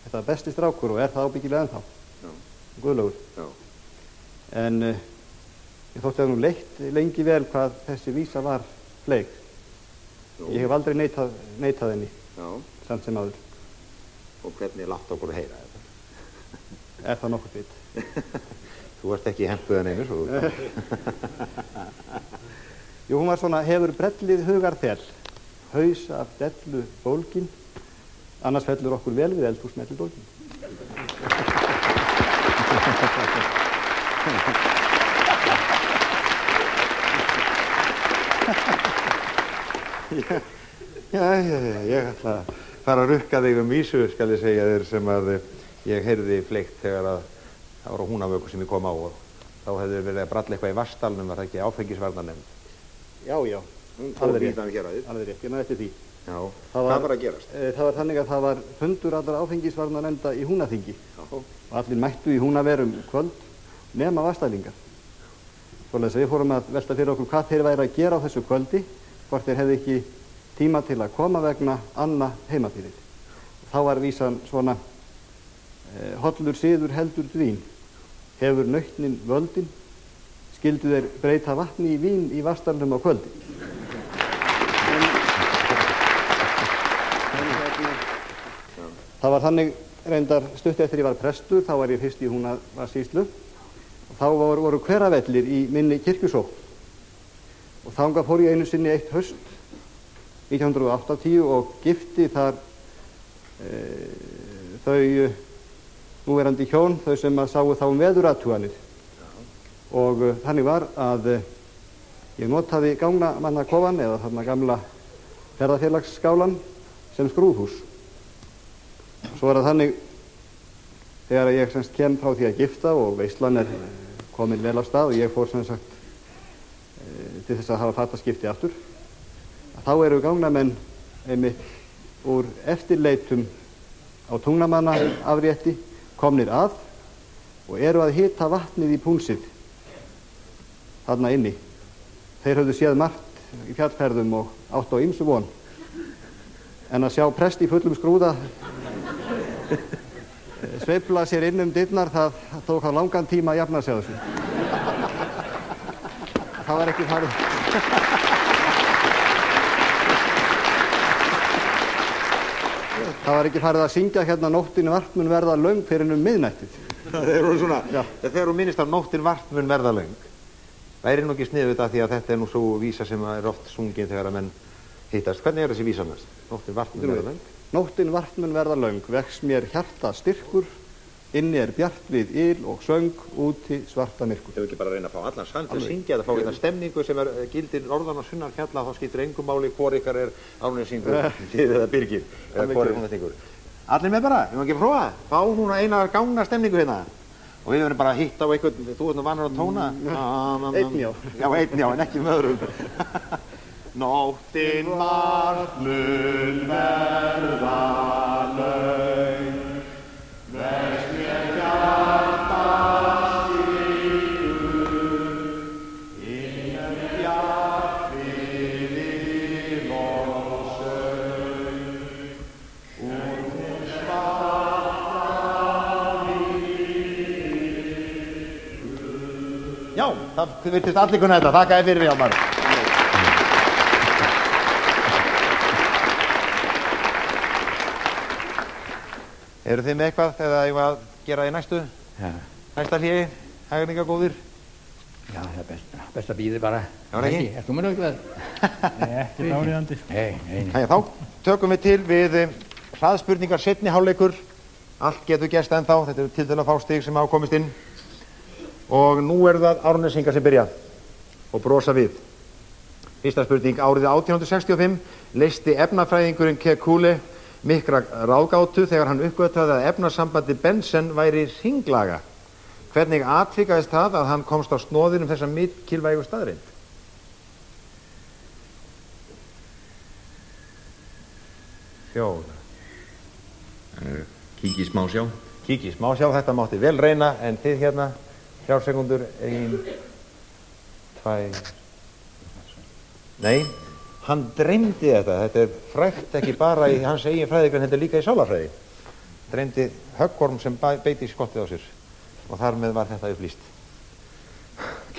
[SPEAKER 11] Þetta var besti strákur og er það ábyggilega ennþá. Já. Guðlaugur. Já. En ég þótti að nú leitt lengi vel hvað þessi vísa var fleyg. Ég hef aldrei neitað henni. Já. Samt sem áður.
[SPEAKER 2] Og hvernig látt okkur að heyra þetta?
[SPEAKER 11] Er það nokkuð bit?
[SPEAKER 2] Þú ert ekki hempuðan einu, svo þú.
[SPEAKER 11] Jú, hún var svona, hefur brellið hugar þel, haus af dellu bólgin, annars fellur okkur vel við eldhúsmellu bólgin.
[SPEAKER 2] Ég ætla að fara að rukka þig vísu, skal ég segja þér, sem að ég heyrði fleikt þegar að það var á Húnavöku sem ég kom á og þá hefði verið að bralla eitthvað í Vatnsdalnum, var það ekki áfengisvarnarnefnd?
[SPEAKER 11] Já, alveg rétt, ég næði eftir því.
[SPEAKER 2] Já, hvað var að gerast?
[SPEAKER 11] Það var þannig að það var fundur allra áfengisvarnarnefnda í Húnaþingi og allir mættu í Húnaverum kvöld nema Vatnsdalingar. Svoleiðis við fórum að velta fyrir okkur hvað þeir væri að gera á þessu kvöldi, hvort þeir hefði ekki tíma til að koma vegna anna heima fyrir. Þá var vísan svona, hollur siður heldur dvín, hefur nautnin völdin, skyldu þeir breyta vatni í vín í Vatnsdalnum á kvöldi. Það var þannig reyndar stutt eftir ég var prestur, þá var ég fyrst í Húnavatnssýslu og þá voru hveravellir í minni kirkjusókn og þangað fór ég einu sinni eitt haust 1980 og gifti þar þau núverandi hjón, þau sem að sáu þá veðurathuganir og þannig var að ég notaði gangnamannakofan eða þarna gamla ferðafélagsskálan sem skrúðhús. Svo er það þannig þegar ég semst kem frá því að gifta og veislan er komin vel á stað og ég fór sem sagt til þess að hafa fattaskipti aftur. Þá eru gangnamenn einmitt úr eftirleitum á Tungnamannaafrétti komnir að og eru að hita vatnið í púnsið þarna inni. Þeir höfðu séð margt í fjallferðum og átt á ýmsu von en að sjá prest í fullum skrúða sveifla sér inn dyrnar, það tók á langan tíma að jafna sig á þessu. Það var ekki farið. Það var ekki farið að syngja hérna nóttin vart mun verða löng fyrir miðnættið.
[SPEAKER 2] Það er svona, þegar þú minnist á nóttin vart mun verða löng. Það er nú ekki sniðugt þetta því að þetta er nú svo vísa sem er oft sungin þegar að menn hittast. Hvernig er þessi vísa næst? Nóttin vart mun verða löng?
[SPEAKER 11] Nóttin vart mun verða löng, vex mér hjarta styrkur, Inni er bjart við yl og söng, úti svarta myrkur.
[SPEAKER 2] Þau ekki bara að reyna að fá allan sann til að syngja eða fá hérna stemningu sem gildir norðan og sunnan fjalla, þá skiptir engum máli hvor ykkar er Árnesingur eða Birgir eða hvor er Húnaþingur. Allir með bara, ég má ekki prófa, fá núna eina gangna stemningu hérna og við verðum bara að hitta á einhvern, þú ert nú vanur að tóna.
[SPEAKER 11] Einn já.
[SPEAKER 2] Já, einn já, en ekki með öðrum. Nóttin margt mun verða laun, veist mér hjarta slíkur, innan bjart við yl og söng, úr hún svarta myrkur. Já, það virtist allir kunna þetta, þakka þér fyrir Hjálmar. Eru þið með eitthvað eða ég var að gera í næstu?
[SPEAKER 8] Já.
[SPEAKER 2] Næsta hléi, hægringagóðir?
[SPEAKER 8] Já, það er best að býði bara.
[SPEAKER 2] Já, er ekki?
[SPEAKER 8] Ertu með eitthvað?
[SPEAKER 9] Nei, ekki dáriðandi.
[SPEAKER 8] Nei.
[SPEAKER 2] Þá tökum við til við hraðspurningar seinni hálfleikur. Allt getur gerst ennþá, þetta eru tiltölulega fá stig sem hafa komist inn. Og nú eru það Árnesingar sem byrja og brosa við. Fyrsta spurning, árið 1865 leysti efnafræðingurinn Kekulé mikra ráðgátu þegar hann uppgötvaði að efnasambandi bensen væri hringlaga. Hvernig atvikaðist það að hann komst á snoðir þessa mikilvægu staðreind? Fjóra.
[SPEAKER 6] Kíkið smá sjá.
[SPEAKER 2] Kíkið smá sjá, þetta mátti vel reyna, en þið hérna, 3 sekundur, 1, 2, nei, hann dreymdi þetta er frægt ekki bara í hans eigin fræðigrein, þetta líka í sálarfræði. Dreymdi höggorm sem beiti í skottið á sér og þar með var þetta upplýst.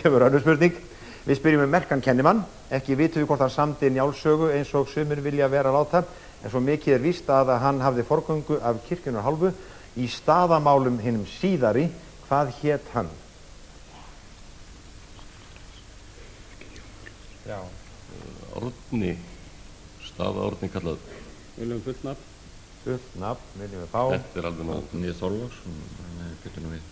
[SPEAKER 2] Kemur önnur spurning. Við spyrjum merkan kennimann, ekki vitum við hvort hann samdi Njálssögu eins og sumir vilja vera láta, en svo mikið er víst að hann hafði forgöngu af kirkjunnar hálfu í staðamálum hinum síðari. Hvað hét hann?
[SPEAKER 4] Já. Árni, staða Árni kallað.
[SPEAKER 7] Viljum fullt nafn.
[SPEAKER 2] Fullt nafn, viljum við fá.
[SPEAKER 4] Þetta er alveg nátt.
[SPEAKER 6] Árni Þorláksson, getur nú við.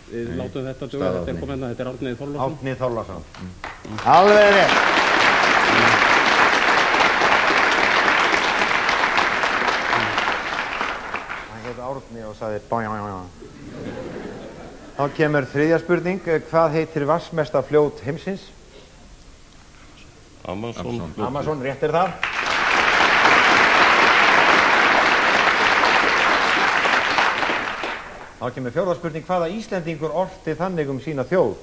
[SPEAKER 7] Við látum þetta duga, þetta er komenda, þetta er Árni Þorláksson.
[SPEAKER 2] Árni Þorláksson. Alveg rétt. Hann heit Árni og sagði Þá kemur þriðja spurning. Hvað heitir vatnsmesta fljót heimsins? Amazon, rétt er það. Þá kemur fjórða spurning. Hvaða Íslendingur orti þannig sína þjóð?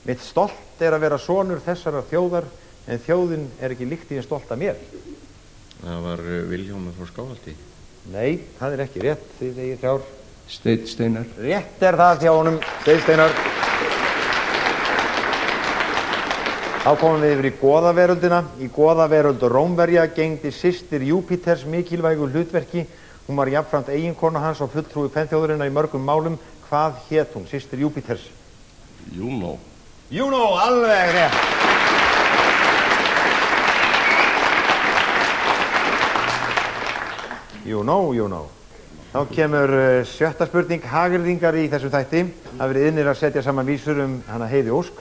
[SPEAKER 2] Mitt stolt er að vera sonur þessarar þjóðar, en þjóðin er ekki líkt í en stolt að mér.
[SPEAKER 6] Það var Vilhjálmur frá Skáhaldi.
[SPEAKER 2] Nei, það er ekki rétt. Þið eigið 3.
[SPEAKER 3] Steinn Steinar.
[SPEAKER 2] Rétt er það hjá honum, Steinn Steinar. Þá komum við yfir í goðaveröldina. Í goðaveröld Rómverja gegndi systir Júpíters mikilvægu hlutverki. Hún var jafnframt eiginkona hans og fulltrúi kvenþjóðarinnar í mörgum málum. Hvað hét hún, systir Júpíters?
[SPEAKER 4] Juno.
[SPEAKER 2] Juno, alveg rétt. Juno. Þá kemur 7. spurning. Hagyrðingar í þessum þætti hafa verið innir að setja saman vísur hana Heiði Ósk.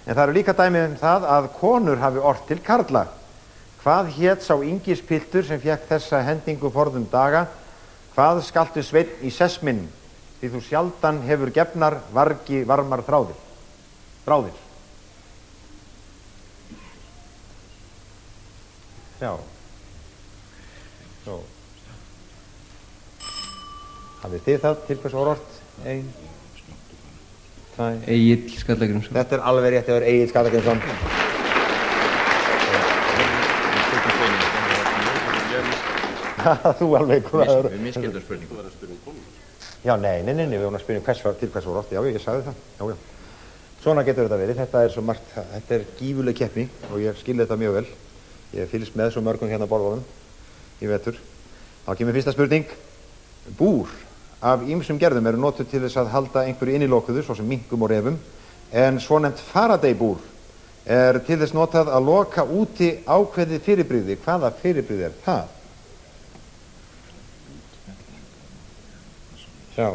[SPEAKER 2] En það eru líka dæmi það að konur hafi ort til karla. Hvað hét sá yngispiltur sem fékk þessa hendingu forðum daga? Hvað skaltu sveinn í sessminn? Því þú sjaldan hefur gefnar vargi varmar þráðir. Já. Svo. Hafið þið það til hvers var ort? 1, 2.
[SPEAKER 3] Egill Skallagrímsson.
[SPEAKER 2] Þetta er alveg rétt, það er Egill Skallagrímsson. Þú alveg
[SPEAKER 6] Við misskildum spurningu.
[SPEAKER 2] Já, nei, við vorum að spyrja til hvers var ort. Já, ég sagði það. Já. Svona getur þetta verið. Þetta er svo margt, þetta er gífurleg keppni og ég skil þetta mjög vel. Ég fylgst með svo mörgum hérna borðunum í vetur. Þá kemur fyrsta spurning. Búr af ýmsum gerðum eru notuð til þess að halda einhverju innilokuðu, svo sem minkum og refum, en svonefnt Faraday-búr er til þess notað að loka úti ákveðið fyrirbrigði. Hvaða fyrirbrigði er það? Já.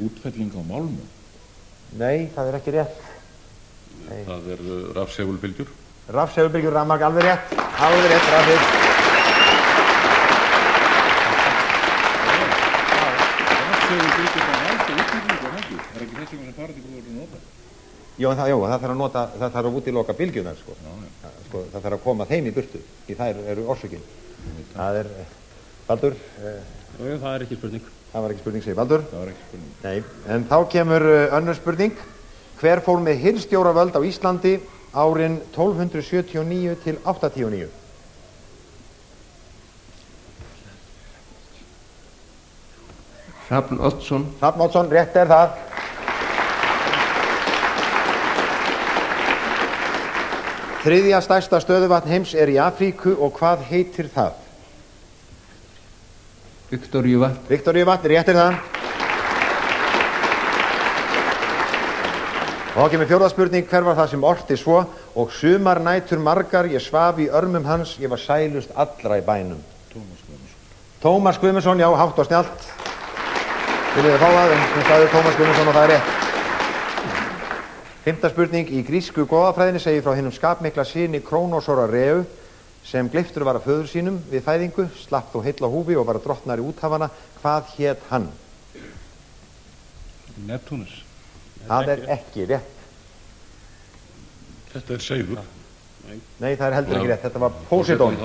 [SPEAKER 12] útfelling á málmu?
[SPEAKER 2] Nei, það er ekki rétt.
[SPEAKER 4] Nei. Það er rafsegulbylgjur.
[SPEAKER 2] Rafsegulbylgjur, rafmagn, alveg rétt. Alveg rétt, rafið.
[SPEAKER 12] Rafsegulbylgjur það er alltaf útfellingu, er ekki þess vegna sem partíkulur eru notað?
[SPEAKER 2] Jó, það þarf að nota, það þarf að útiloka bylgjunar, sko. Sko, það þarf að koma þeim í burtu, því þær eru orsökin. Það er, Baldur?
[SPEAKER 7] Jú, það er ekki spurning.
[SPEAKER 2] Það var ekki spurning, segir Baldur.
[SPEAKER 12] Það var ekki spurning.
[SPEAKER 2] Nei, en þá kemur önnur spurning. Hver fór með hirðstjóravöld á Íslandi árin 1279 til 89?
[SPEAKER 3] Hrafn Oddsson.
[SPEAKER 2] Hrafn Oddsson, rétt er það. Þriðja stærsta stöðuvatn heims er í Afríku og hvað heitir það?
[SPEAKER 3] Viktoríuvatn.
[SPEAKER 2] Viktoríuvatn, rétt er það. Og þá kemur fjórða spurning, hver var það sem orti svo? Og sumar nætur margar, ég svaf í örmum hans, ég var sælust allra í bænum.
[SPEAKER 12] Tómas Guðmundsson.
[SPEAKER 2] Tómas Guðmundsson, já, hátt og snjallt. Viljið þið fá það, en það er Tómas Guðmundsson og það er rétt. Fimmta spurning, í grísku goðafræðinni segir frá hinum skapmikla syni Krónosóra Reu sem gleiftur var af föður sínum við fæðingu, slapp þó heill á húfi og var drottnari úthafana. Hvað hét hann?
[SPEAKER 12] Neptúnus.
[SPEAKER 2] Það er ekki rétt.
[SPEAKER 4] Þetta er Seifur.
[SPEAKER 2] Nei, það er heldur ekki rétt. Þetta var Póseidon.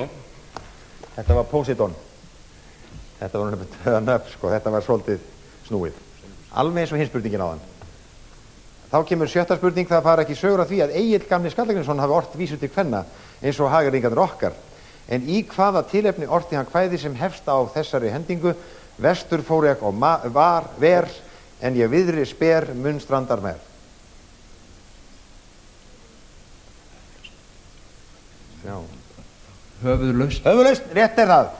[SPEAKER 2] Þetta var Póseidon. Þetta var nöfn, sko. Þetta var svolítið snúið. Alveg eins og hins spurningin á hann. Þá kemur sjötta spurning, það fara ekki sögur af því að Egill gamli Skallagrímsson hafi ort vísur til kvenna eins og hagyrðingarnir okkar. En í hvaða tilefni orti hann kvæði sem hefst á þessari hendingu? Vestur fór ég og var ver, en ég viðri sper munn strandar með. Já.
[SPEAKER 3] Höfuðlaust.
[SPEAKER 2] Höfuðlaust, rétt er það.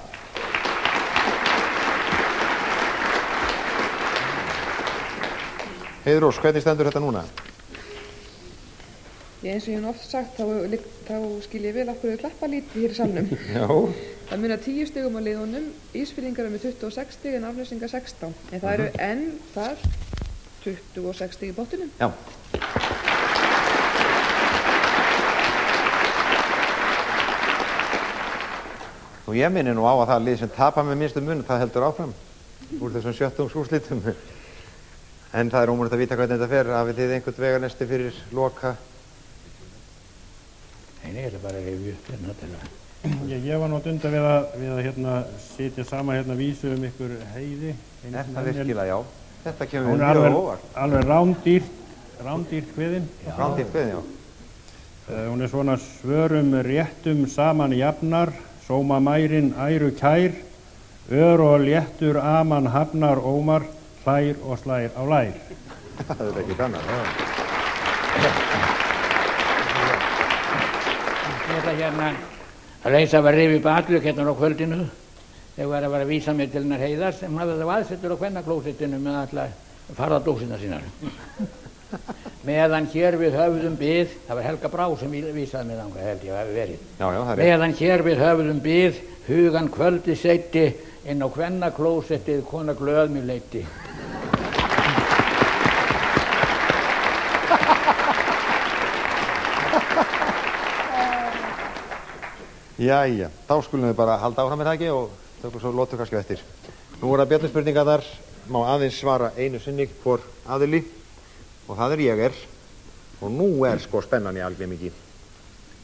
[SPEAKER 2] Heiðrós, hvernig stendur þetta núna?
[SPEAKER 10] Eins og ég hef oft sagt, þá skil ég vel af hverju klappalítið hér í salnum.
[SPEAKER 2] Já.
[SPEAKER 10] Það munar 10 stigum á liðunum, Ísfirðingar með 26 stig en Árnesingar 16. En það eru enn þar 26 stig í bottinum.
[SPEAKER 2] Já. Og ég minni nú á að það lið sem tapar með minnstum mun, það heldur áfram úr þessum sjöttungsúrslitum. En það er ómögulegt að vita hvernig þetta fer. Hafið þið einhvern veganesti fyrir loka?
[SPEAKER 8] Nei, þetta er bara að rifja upp hérna til að...
[SPEAKER 9] Ég var nú dunda við að hérna sitja saman hérna vísu ykkur heiði.
[SPEAKER 2] Er það virkilega, já. Þetta kemur við mjög óvart.
[SPEAKER 9] Alveg rándýrt kviðin.
[SPEAKER 2] Rándýrt kviðin, já.
[SPEAKER 9] Hún er svona svörum réttum saman jafnar, sóma mærin æru kær, ör og léttur aman hafnar ómar, hlær og slær á lær.
[SPEAKER 2] Það er ekki kannar, já.
[SPEAKER 8] Ég ætla hérna að leysa að rifi baklug hérna á kvöldinu þegar var að vera að vísa mig til hennar Heiðars sem hafði það aðsettur á kvennaklósettinu með alltaf farðadósina sínar. Meðan hér við höfðum bið, það var Helga Brá sem vísaði mig þangað, held ég hafi verið.
[SPEAKER 2] Já, það er rétt. Meðan
[SPEAKER 8] hér við höfðum bið, hugan kvöldi seyti, inn á kvennaklósettið kona glöð mér leyti.
[SPEAKER 2] Jæja, þá skulum við bara halda áfram með það ekki og tökum svo lotu kannski eftir. Nú voru að björnspurninga þar, má aðeins svara einu sinni hvor aðili og það er ég er og nú er sko spennan í alveg mikið.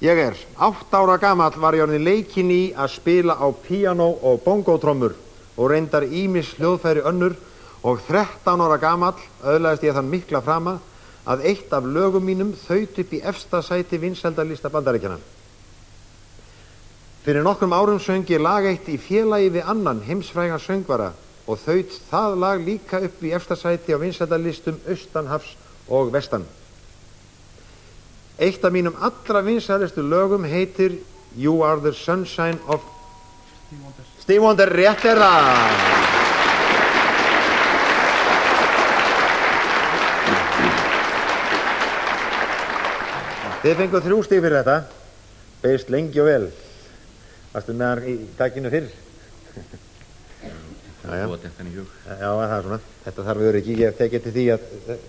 [SPEAKER 2] Ég er 8 ára gamall var ég orðinn leikinn í að spila á píanó og bongotrommur og reyndar ýmis hljóðfæri önnur og 13 ára gamall öðlaðist ég þann mikla frama að eitt af lögum mínum þaut upp í efsta sæti vinsældalista Bandaríkjanna. Fyrir nokkrum árum söng ég lag eitt í félagi við annan heimsfrægan söngvara og þaut það lag líka upp í efsta sæti á vinsældalistum austanhafs og vestan. Eitt af mínum allra vinsælustu lögum heitir You Are the Sunshine of Stevie Wonder, rétt er það. Þið fenguð 3 stig fyrir þetta, beðist lengi og vel. Varstu með hann í takinu fyrr? Já.
[SPEAKER 6] og þetta í hug.
[SPEAKER 2] Já, það er svona. Þetta þarf öryggi. Ég tek eftir því að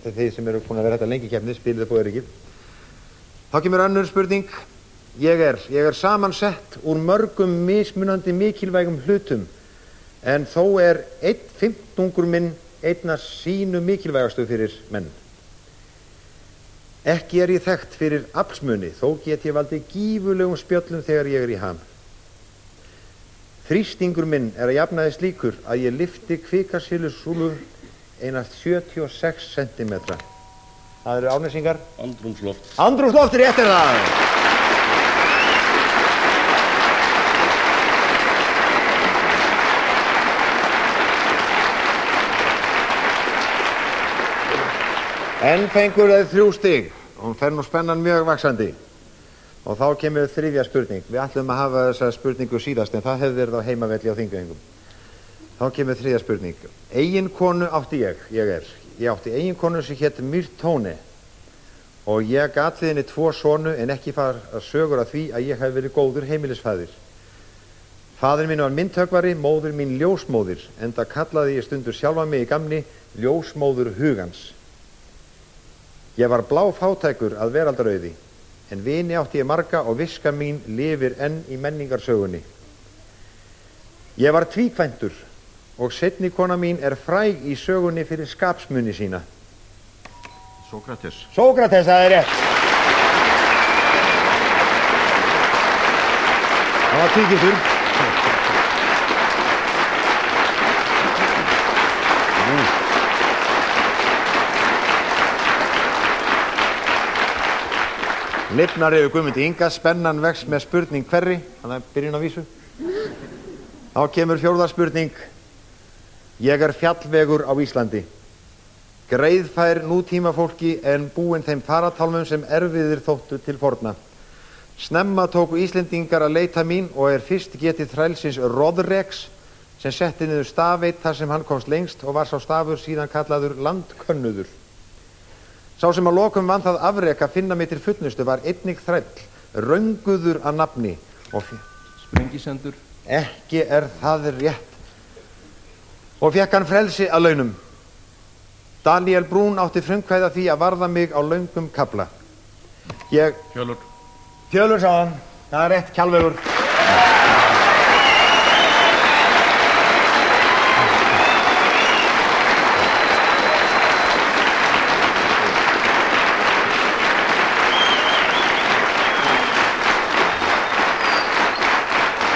[SPEAKER 2] þið sem eru búin að vera þetta lengi í keppni spilið upp á öryggi. Þá kemur önnur spurning. Ég er samansett úr mörgum mismunandi mikilvægum hlutum, en þó er 1/5 minn einn af sínu mikilvægastu fyrir menn. Ekki er ég þekkt fyrir aflsmuni, þó get ég valdið gífurlegum spjöllum þegar ég er í ham. Þrýstingur minn er að jafnaði slíkur að ég lyfti kvikasilfursúlu eina 76 cm. Það eru Árnesingar.
[SPEAKER 4] Andrúmsloft.
[SPEAKER 2] Andrúmsloft, rétt er það. En fengur þeir 3 stig og hún fer nú spennan mjög vaxandi. Og þá kemur þriðja spurning. Við ætlum að hafa þessa spurningu síðast, en það hefði verið á heimavelli á Þingeyingum. Þá kemur þriðja spurning. Eiginkonu átti ég. Ég átti eiginkonu sem hét Myrtóne og ég gat við henni 2 sonu, en ekki fara sögur af því að ég hef verið góður heimilisfæðir. Faðir minn var myndhöggvari, móðir mín ljósmóðir, enda kallaði ég stundur sjálfa mig í gamni ljósmóður hugans. Ég var bláfátækur að veraldarauði, en vini átti ég marga og viska mín lifir enn í menningarsögunni. Ég var tvíkvæntur og seinni kona mín er fræg í sögunni fyrir skapsmuni sína.
[SPEAKER 6] Sókrates.
[SPEAKER 2] Sókrates, það er rétt. Það var tvíkvæntur. Lifnar yfir Guðmundi Inga, spennan vex með spurning hverri, þannig að byrjun á vísu. Þá kemur 4. spurning. Ég er fjallvegur á Íslandi. Greiðfær nútíma fólki en búinn þeim faratálmum sem erfiðir þóttu til forna. Snemma tóku Íslendingar að leita mín og er fyrst getið þrælsins Roðreks sem setti niður stafveit þar sem hann komst lengst og var sá stafur síðan kallaður landkönnuður. Sá sem að lokum vann það afrek að finna mig til fullnustu var einnig þræll, Rönguður að nafni og
[SPEAKER 3] Sprengisandur.
[SPEAKER 2] Ekki er það rétt. Og fekk hann frelsi að launum. Daniel Brún átti frumkvæði að því að varða mig á löngum kafla.
[SPEAKER 3] Fjölur.
[SPEAKER 2] Fjölur, sá hann. Það er rétt, Kjalvegur.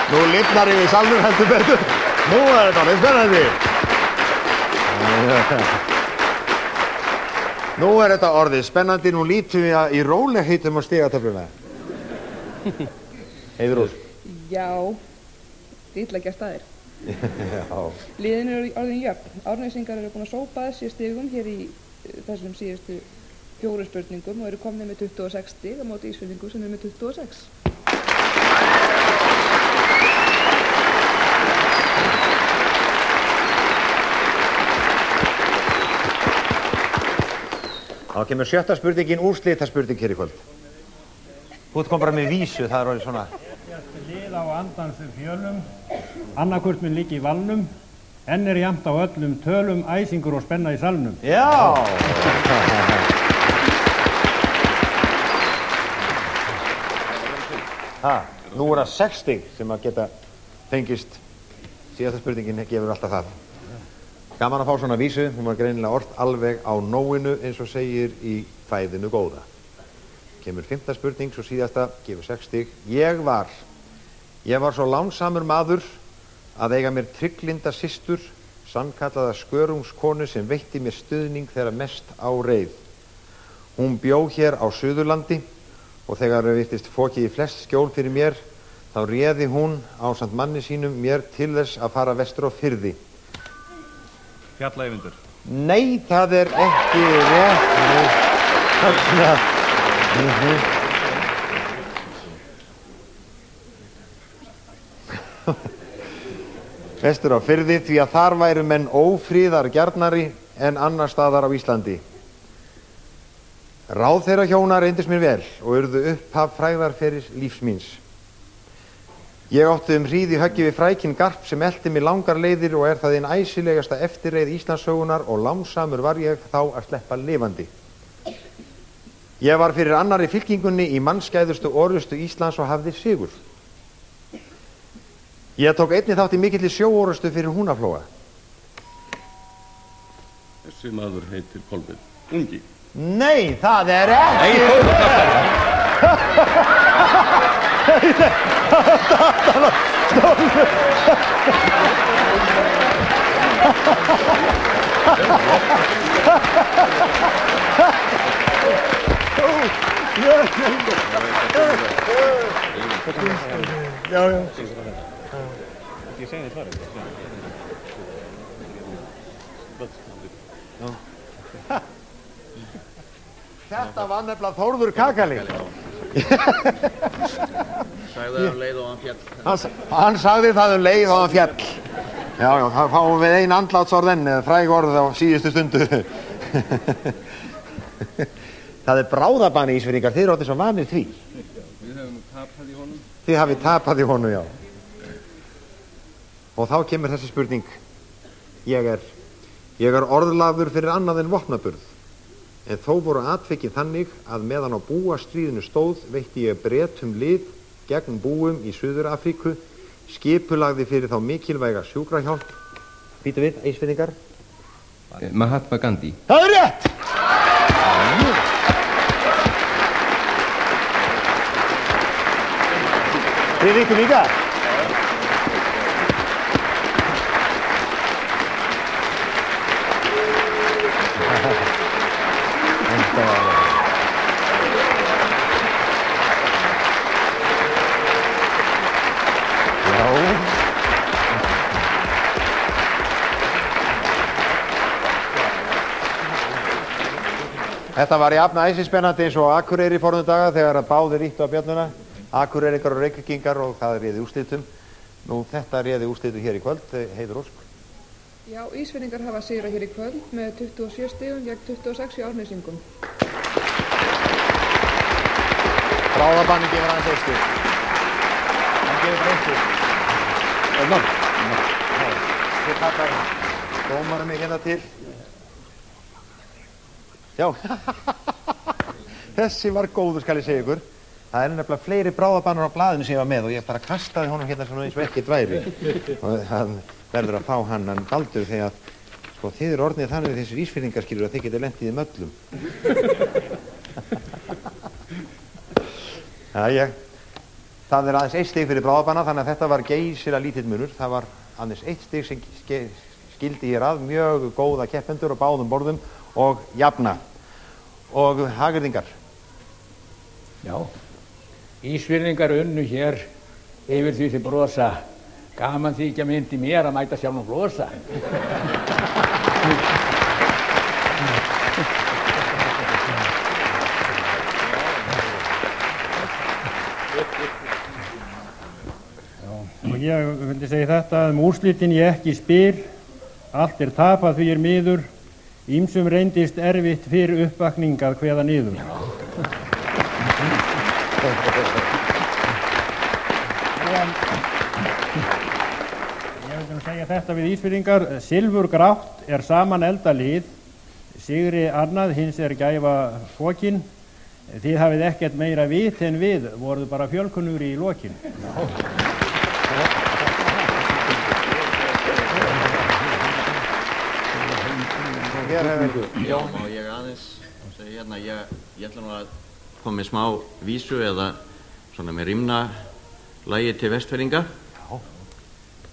[SPEAKER 2] Nú lifnar yfir salnum heldur betur. Nú er þetta alveg spennandi. Nú er þetta orðið spennandi. Nú lítum við í rólegheitum á stigatöfluna. Heiðrós.
[SPEAKER 10] Já, illa gert að þér.
[SPEAKER 2] Já.
[SPEAKER 10] Liðin eru orðin jöfn. Árnesingar eru búin að sópa sér stigum hér í þessum síðustu 4 spurningum og eru komnið með 26 stig á móti Ísfirðingum sem eru með 26. Þá kemur 7. spurningin, úrslitaspurning hér í kvöld. Þú kom bara með vísu, það er orðið svona.
[SPEAKER 9] Lið á andans fjölum, annarkvort mun líka í valnum, enn er jafnt á öllum tölum, æsingur og spenna í salnum.
[SPEAKER 2] Já! Nú er það 6 stig sem að geta fengist. Síðasta spurningin gefur alltaf það. Gaman að fá svona vísu, hún var greinilega ort alveg á nóinu eins og segir í fæðinu góða. Kemur 5. spurning, svo síðasta, gefur 6 stig. Ég var svo lánsamur maður að eiga mér trygglinda systur, sannkallaða skörungskonu sem veitti mér stuðning þegar mest á reið. Hún bjó hér á Suðurlandi og þegar virtist fokið í flest skjól fyrir mér, þá réði hún ásamt manni sínum mér til þess að fara vestur á Firði.
[SPEAKER 5] Fjallaeyvindur.
[SPEAKER 2] Nei, það er ekki rétt. Vestur á Firði, því að þar væru menn ófríðargjarnari en annar staðar á Íslandi. Ráð þeirra hjóna reyndist mér vel og urðu upphaf frægðar fyrir lífs míns. Ég átti hríð í höggi við frækinn Garp sem elti mig langar leiðir og það hinn æsilegasta eftirreið Íslandssögunar og lánsamur var ég þá að sleppa lifandi. Ég var fyrir annarri fylkingunni í mannskæðustu orustu Íslands og hafði sigur. Ég tók einnig þátt í mikilli sjóorustu fyrir Húnaflóa.
[SPEAKER 4] Þessi maður heitir Kolbeinn Ungi.
[SPEAKER 2] Nei, það er ekki.
[SPEAKER 12] Ég segi þið svarið.
[SPEAKER 2] Þetta var nefnilega Þórður Kakali.
[SPEAKER 6] Sagði það leið og hann fjall.
[SPEAKER 2] Hann sagði það leið og hann fjall. Já, það fáum við ein andlátsorð enn, fræg orð á síðustu stundu. Það er bráðabanni Ísfirðingar, þið eru orðið svo vanir því.
[SPEAKER 3] Við hefum tapað í honum.
[SPEAKER 2] Þið hafið tapað í honum, já. Og þá kemur þessi spurning. Ég er orðlafur fyrir annað en vopnaburð. En þó voru atvikin þannig að meðan á búastríðinu stóð veitti ég Bretum lið gegn búum í Suður-Afríku, skipulagði fyrir þá mikilvæga sjúkrahjálp. Býtu við, Ísfirðingar?
[SPEAKER 3] Mahatma Gandhi.
[SPEAKER 2] Það er rétt! Þið vitum líka? Þetta var jafn æsispennandi eins og Akureyri forðum daga þegar að báðir ýttu á bjölluna. Akureyringar og Reykvíkingar og það réði úrslitum. Nú þetta réði úrslitum hér í kvöld, Heiður Ósk.
[SPEAKER 10] Já, Ísfirðingar hafa sigrað hér í kvöld með 27 stigum gegn 26 í Árnesingum.
[SPEAKER 2] Bráðabanni gefur aðeins eitt stig. Hann gefur bara eitt stig. Þið takkar dómarum mig hérna til. Já, þessi var góður skal ég segja ykkur. Það er nefnilega fleiri bráðabannar á blaðinu sem ég var með og ég bara kastaði honum hérna svona eins og ekkert væri. Og hann verður að fá hann Baldur þegar sko þið eru orðnið þannig þessir Ísfirðingar skilur að þið getið lent í þeim öllum. Jæja, það er aðeins 1 stig fyrir bráðabanna þannig að þetta var geysilega lítill munur. Það var aðeins 1 stig sem skildi hér að mjög góða keppendur á báðum borðum og jafna. Og Hagyrðingar.
[SPEAKER 8] Já, Ísfirðingar unnu hér yfir því sem brosa. Gaman þykja myndi mér að mæta sjálfum flosa.
[SPEAKER 9] Og ég vildi segja þetta úrslitin ég ekki spyr, allt er tapað því miður, ýmsum reyndist erfitt fyrir uppvakning að kveða niður. Ég vil segja þetta við Ísfirðingar, silfurgrátt er saman elda lið, sigri annað hins er gæfa fokinn, þið hafið ekkert meira vit en við, voruð bara fjölkunnur í lokinn.
[SPEAKER 6] Já, og ég aðeins segja hérna, ég ætla nú að koma með smá vísu eða svona með rímna lagi til Vestfirðinga.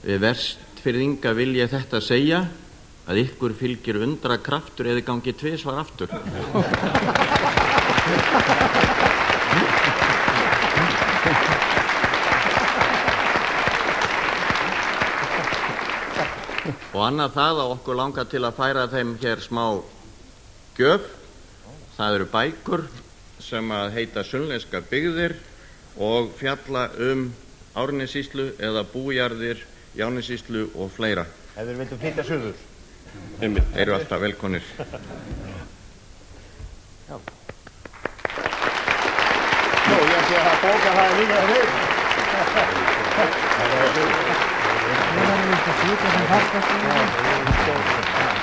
[SPEAKER 6] Við Vestfirðinga vil ég þetta segja að ykkur fylgir undra kraftur eða gangi tvisvar aftur. Og annað það að okkur langar til að færa þeim hér smá gjöf. Það eru bækur sem að heita Sunnlenskar byggðir og fjalla Árnessýslu eða bújarðir í Árnessýslu og fleira.
[SPEAKER 2] Ef þeir vildum flytja suður.
[SPEAKER 6] Þeir eru alltaf velkomnir.
[SPEAKER 2] Já. Nú, ég sé að það bókar það líka þeir.
[SPEAKER 9] Þetta sýtur sem fastast í það.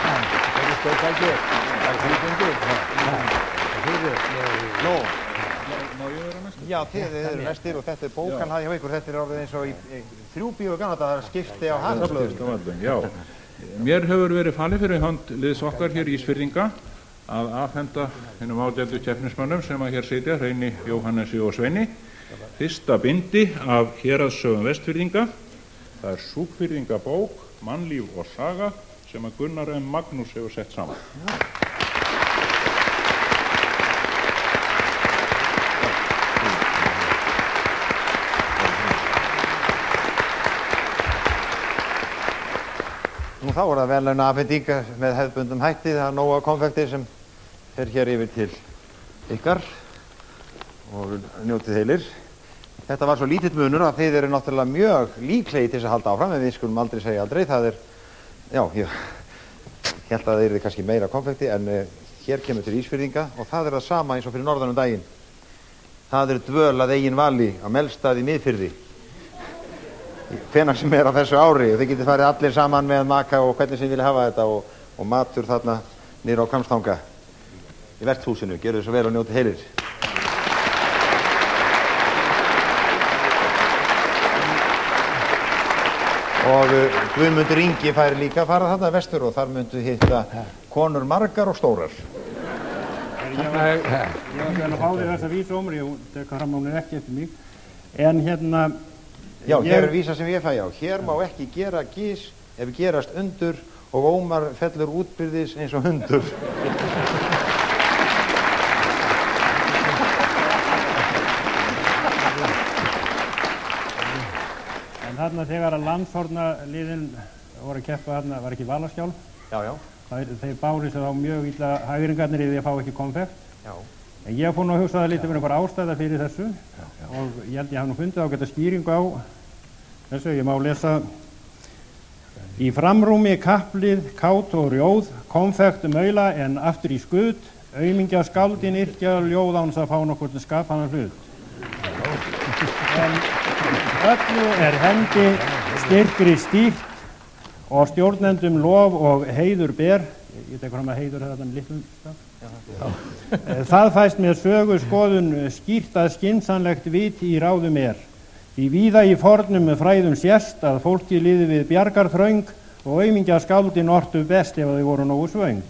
[SPEAKER 8] Það er stóðtækið. Það er hlutundur.
[SPEAKER 2] Nú,
[SPEAKER 12] Má ég vera næstur?
[SPEAKER 2] já, þið eru næstir og þetta er bókanhæði hjá ykkur. Þetta er orðið eins og í 3 bíó gamla þetta, það er skipti á hagablöðum.
[SPEAKER 12] Já. Mér hefur verið falið fyrir hönd liðs okkar hér í Ísfirðinga að afhenda hinnum ágætu keppnismönnum sem að hér sitja, Hreini, Jóhannesi og Sveini, fyrsta bindi af héraðssögum Vestfirðinga. Það er Súgfirðingabók, Mannlíf og saga sem að Gunnar M. Magnús hefur sett saman.
[SPEAKER 2] Nú þá er það verðlauna afhending með hefðbundum hætti, það er nóga konfekti sem fer hér yfir til ykkar og njótið heilir. Þetta var svo lítill munur að þið eru náttúrulega mjög líklegi til þess að halda áfram, en við skulum aldrei segja aldrei. Það er, já, ég held að það yrði kannski meira konfekti, en hér kemur til Ísfirðinga og það er það sama eins og fyrir norðan daginn. Það er dvöl að eigin vali á Melstað í Miðfirði. Hvenær sem er á þessu ári, og þið getið farið allir saman með maka og hvernig sem vilja hafa þetta og matur þarna niður á Hvammstanga í verthúsinu. Gerðu þið svo vel og njótið heilir. Og Guðmundur Ingi fær líka að fara þarna vestur og þar myndu hitta konur margar og stórar.
[SPEAKER 9] Ég var að fá þér þessa vísómur, ég tek fram hún ekki eftir mig, en hérna...
[SPEAKER 2] Já, hér er vísa sem ég fæ á. Hér má ekki gera gís ef gerast undur og Ómar fellur útbyrðis eins og hundur.
[SPEAKER 9] En þarna þegar að landshornaliðin voru að keppa þarna, var ekki Valaskjálf?
[SPEAKER 2] Já, já.
[SPEAKER 9] Þeir báru sig þá mjög illa hægringarnir í því að fá ekki konfekt.
[SPEAKER 2] Já.
[SPEAKER 9] En ég fór nú að hugsa að það lítið verið einhver ástæða fyrir þessu og ég held ég hafi nú fundið ágæta skýringu á þessu. Ég má lesa: í framrúmi kaplið, kát og rjóð, konfekt maula en aftur í skut, aumingja skáldin yrkja ljóð án þess að fá nokkur til skapaðan hlut. En öllu er hendi styrkri stýrt og stjórnendum lof og heiður ber. Ég tek fram að heiður þetta með litlum staf. Það fæst með sögu skoðun skýrt að skynsanlegt vit í ráðum er. Því víða í fornum með fræðum sést að fólki liði við bjargarþröng og aumingja skáldin ortu best ef þau voru nógu svöng.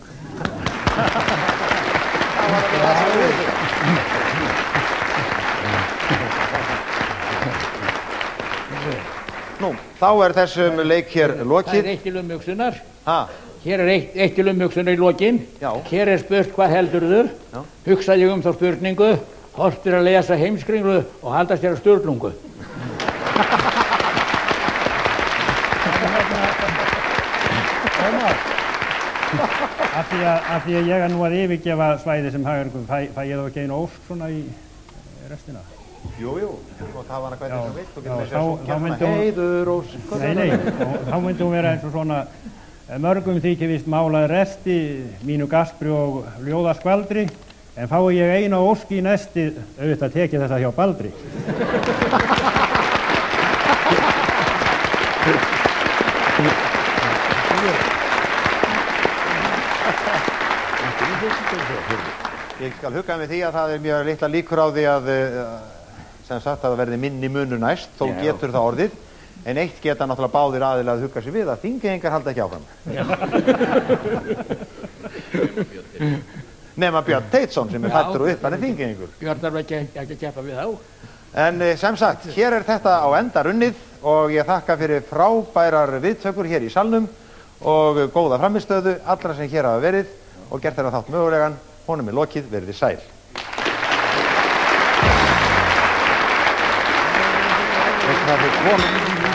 [SPEAKER 2] Nú, þá er þessum leik hér lokið.
[SPEAKER 8] Það er eitt til umhugsunar.
[SPEAKER 2] Hér
[SPEAKER 8] er eitt til umhugsunar í lokin. Hér er spurt hvað heldurðu. Hugsa ég þá spurningu, horftir að lesa Heimskringlu og haldast þér að Sturlungu.
[SPEAKER 9] Af því að ég er nú að yfirgefa svæði sem Hagagöngu, fæ ég þá ekki einu ósk svona í restina?
[SPEAKER 2] Jú, og það var hann að hvernig sem vilt og getur
[SPEAKER 9] þá myndi hún heiður ósk. Nei, þá myndi hún vera eins og svona: mörgum þykir víst málað resti, mínu gaspri og ljóðaskvaldri, en fái ég eina ósk í nesti, auðvitað tekið þetta hjá Baldri.
[SPEAKER 2] Ég skal hugga með því að það er mjög litla líkur á því að sem sagt að það verði minni munur næst, þó getur það orðið. En eitt geta náttúrulega báðir aðilega að hugga sig við að Þingeyingar halda ekki áfram. Nema Björn Teitsson sem er fæddur og uppalinn Þingeyingur.
[SPEAKER 8] Björn þarf ekki að keppa við þá.
[SPEAKER 2] En sem sagt, hér er þetta á enda runnið og ég þakka fyrir frábærar viðtökur hér í salnum og góða framistöðu allra sem hér hafa verið og gert þennan þátt mögulegan. Honum er lokið, verið sæl. Það er komið.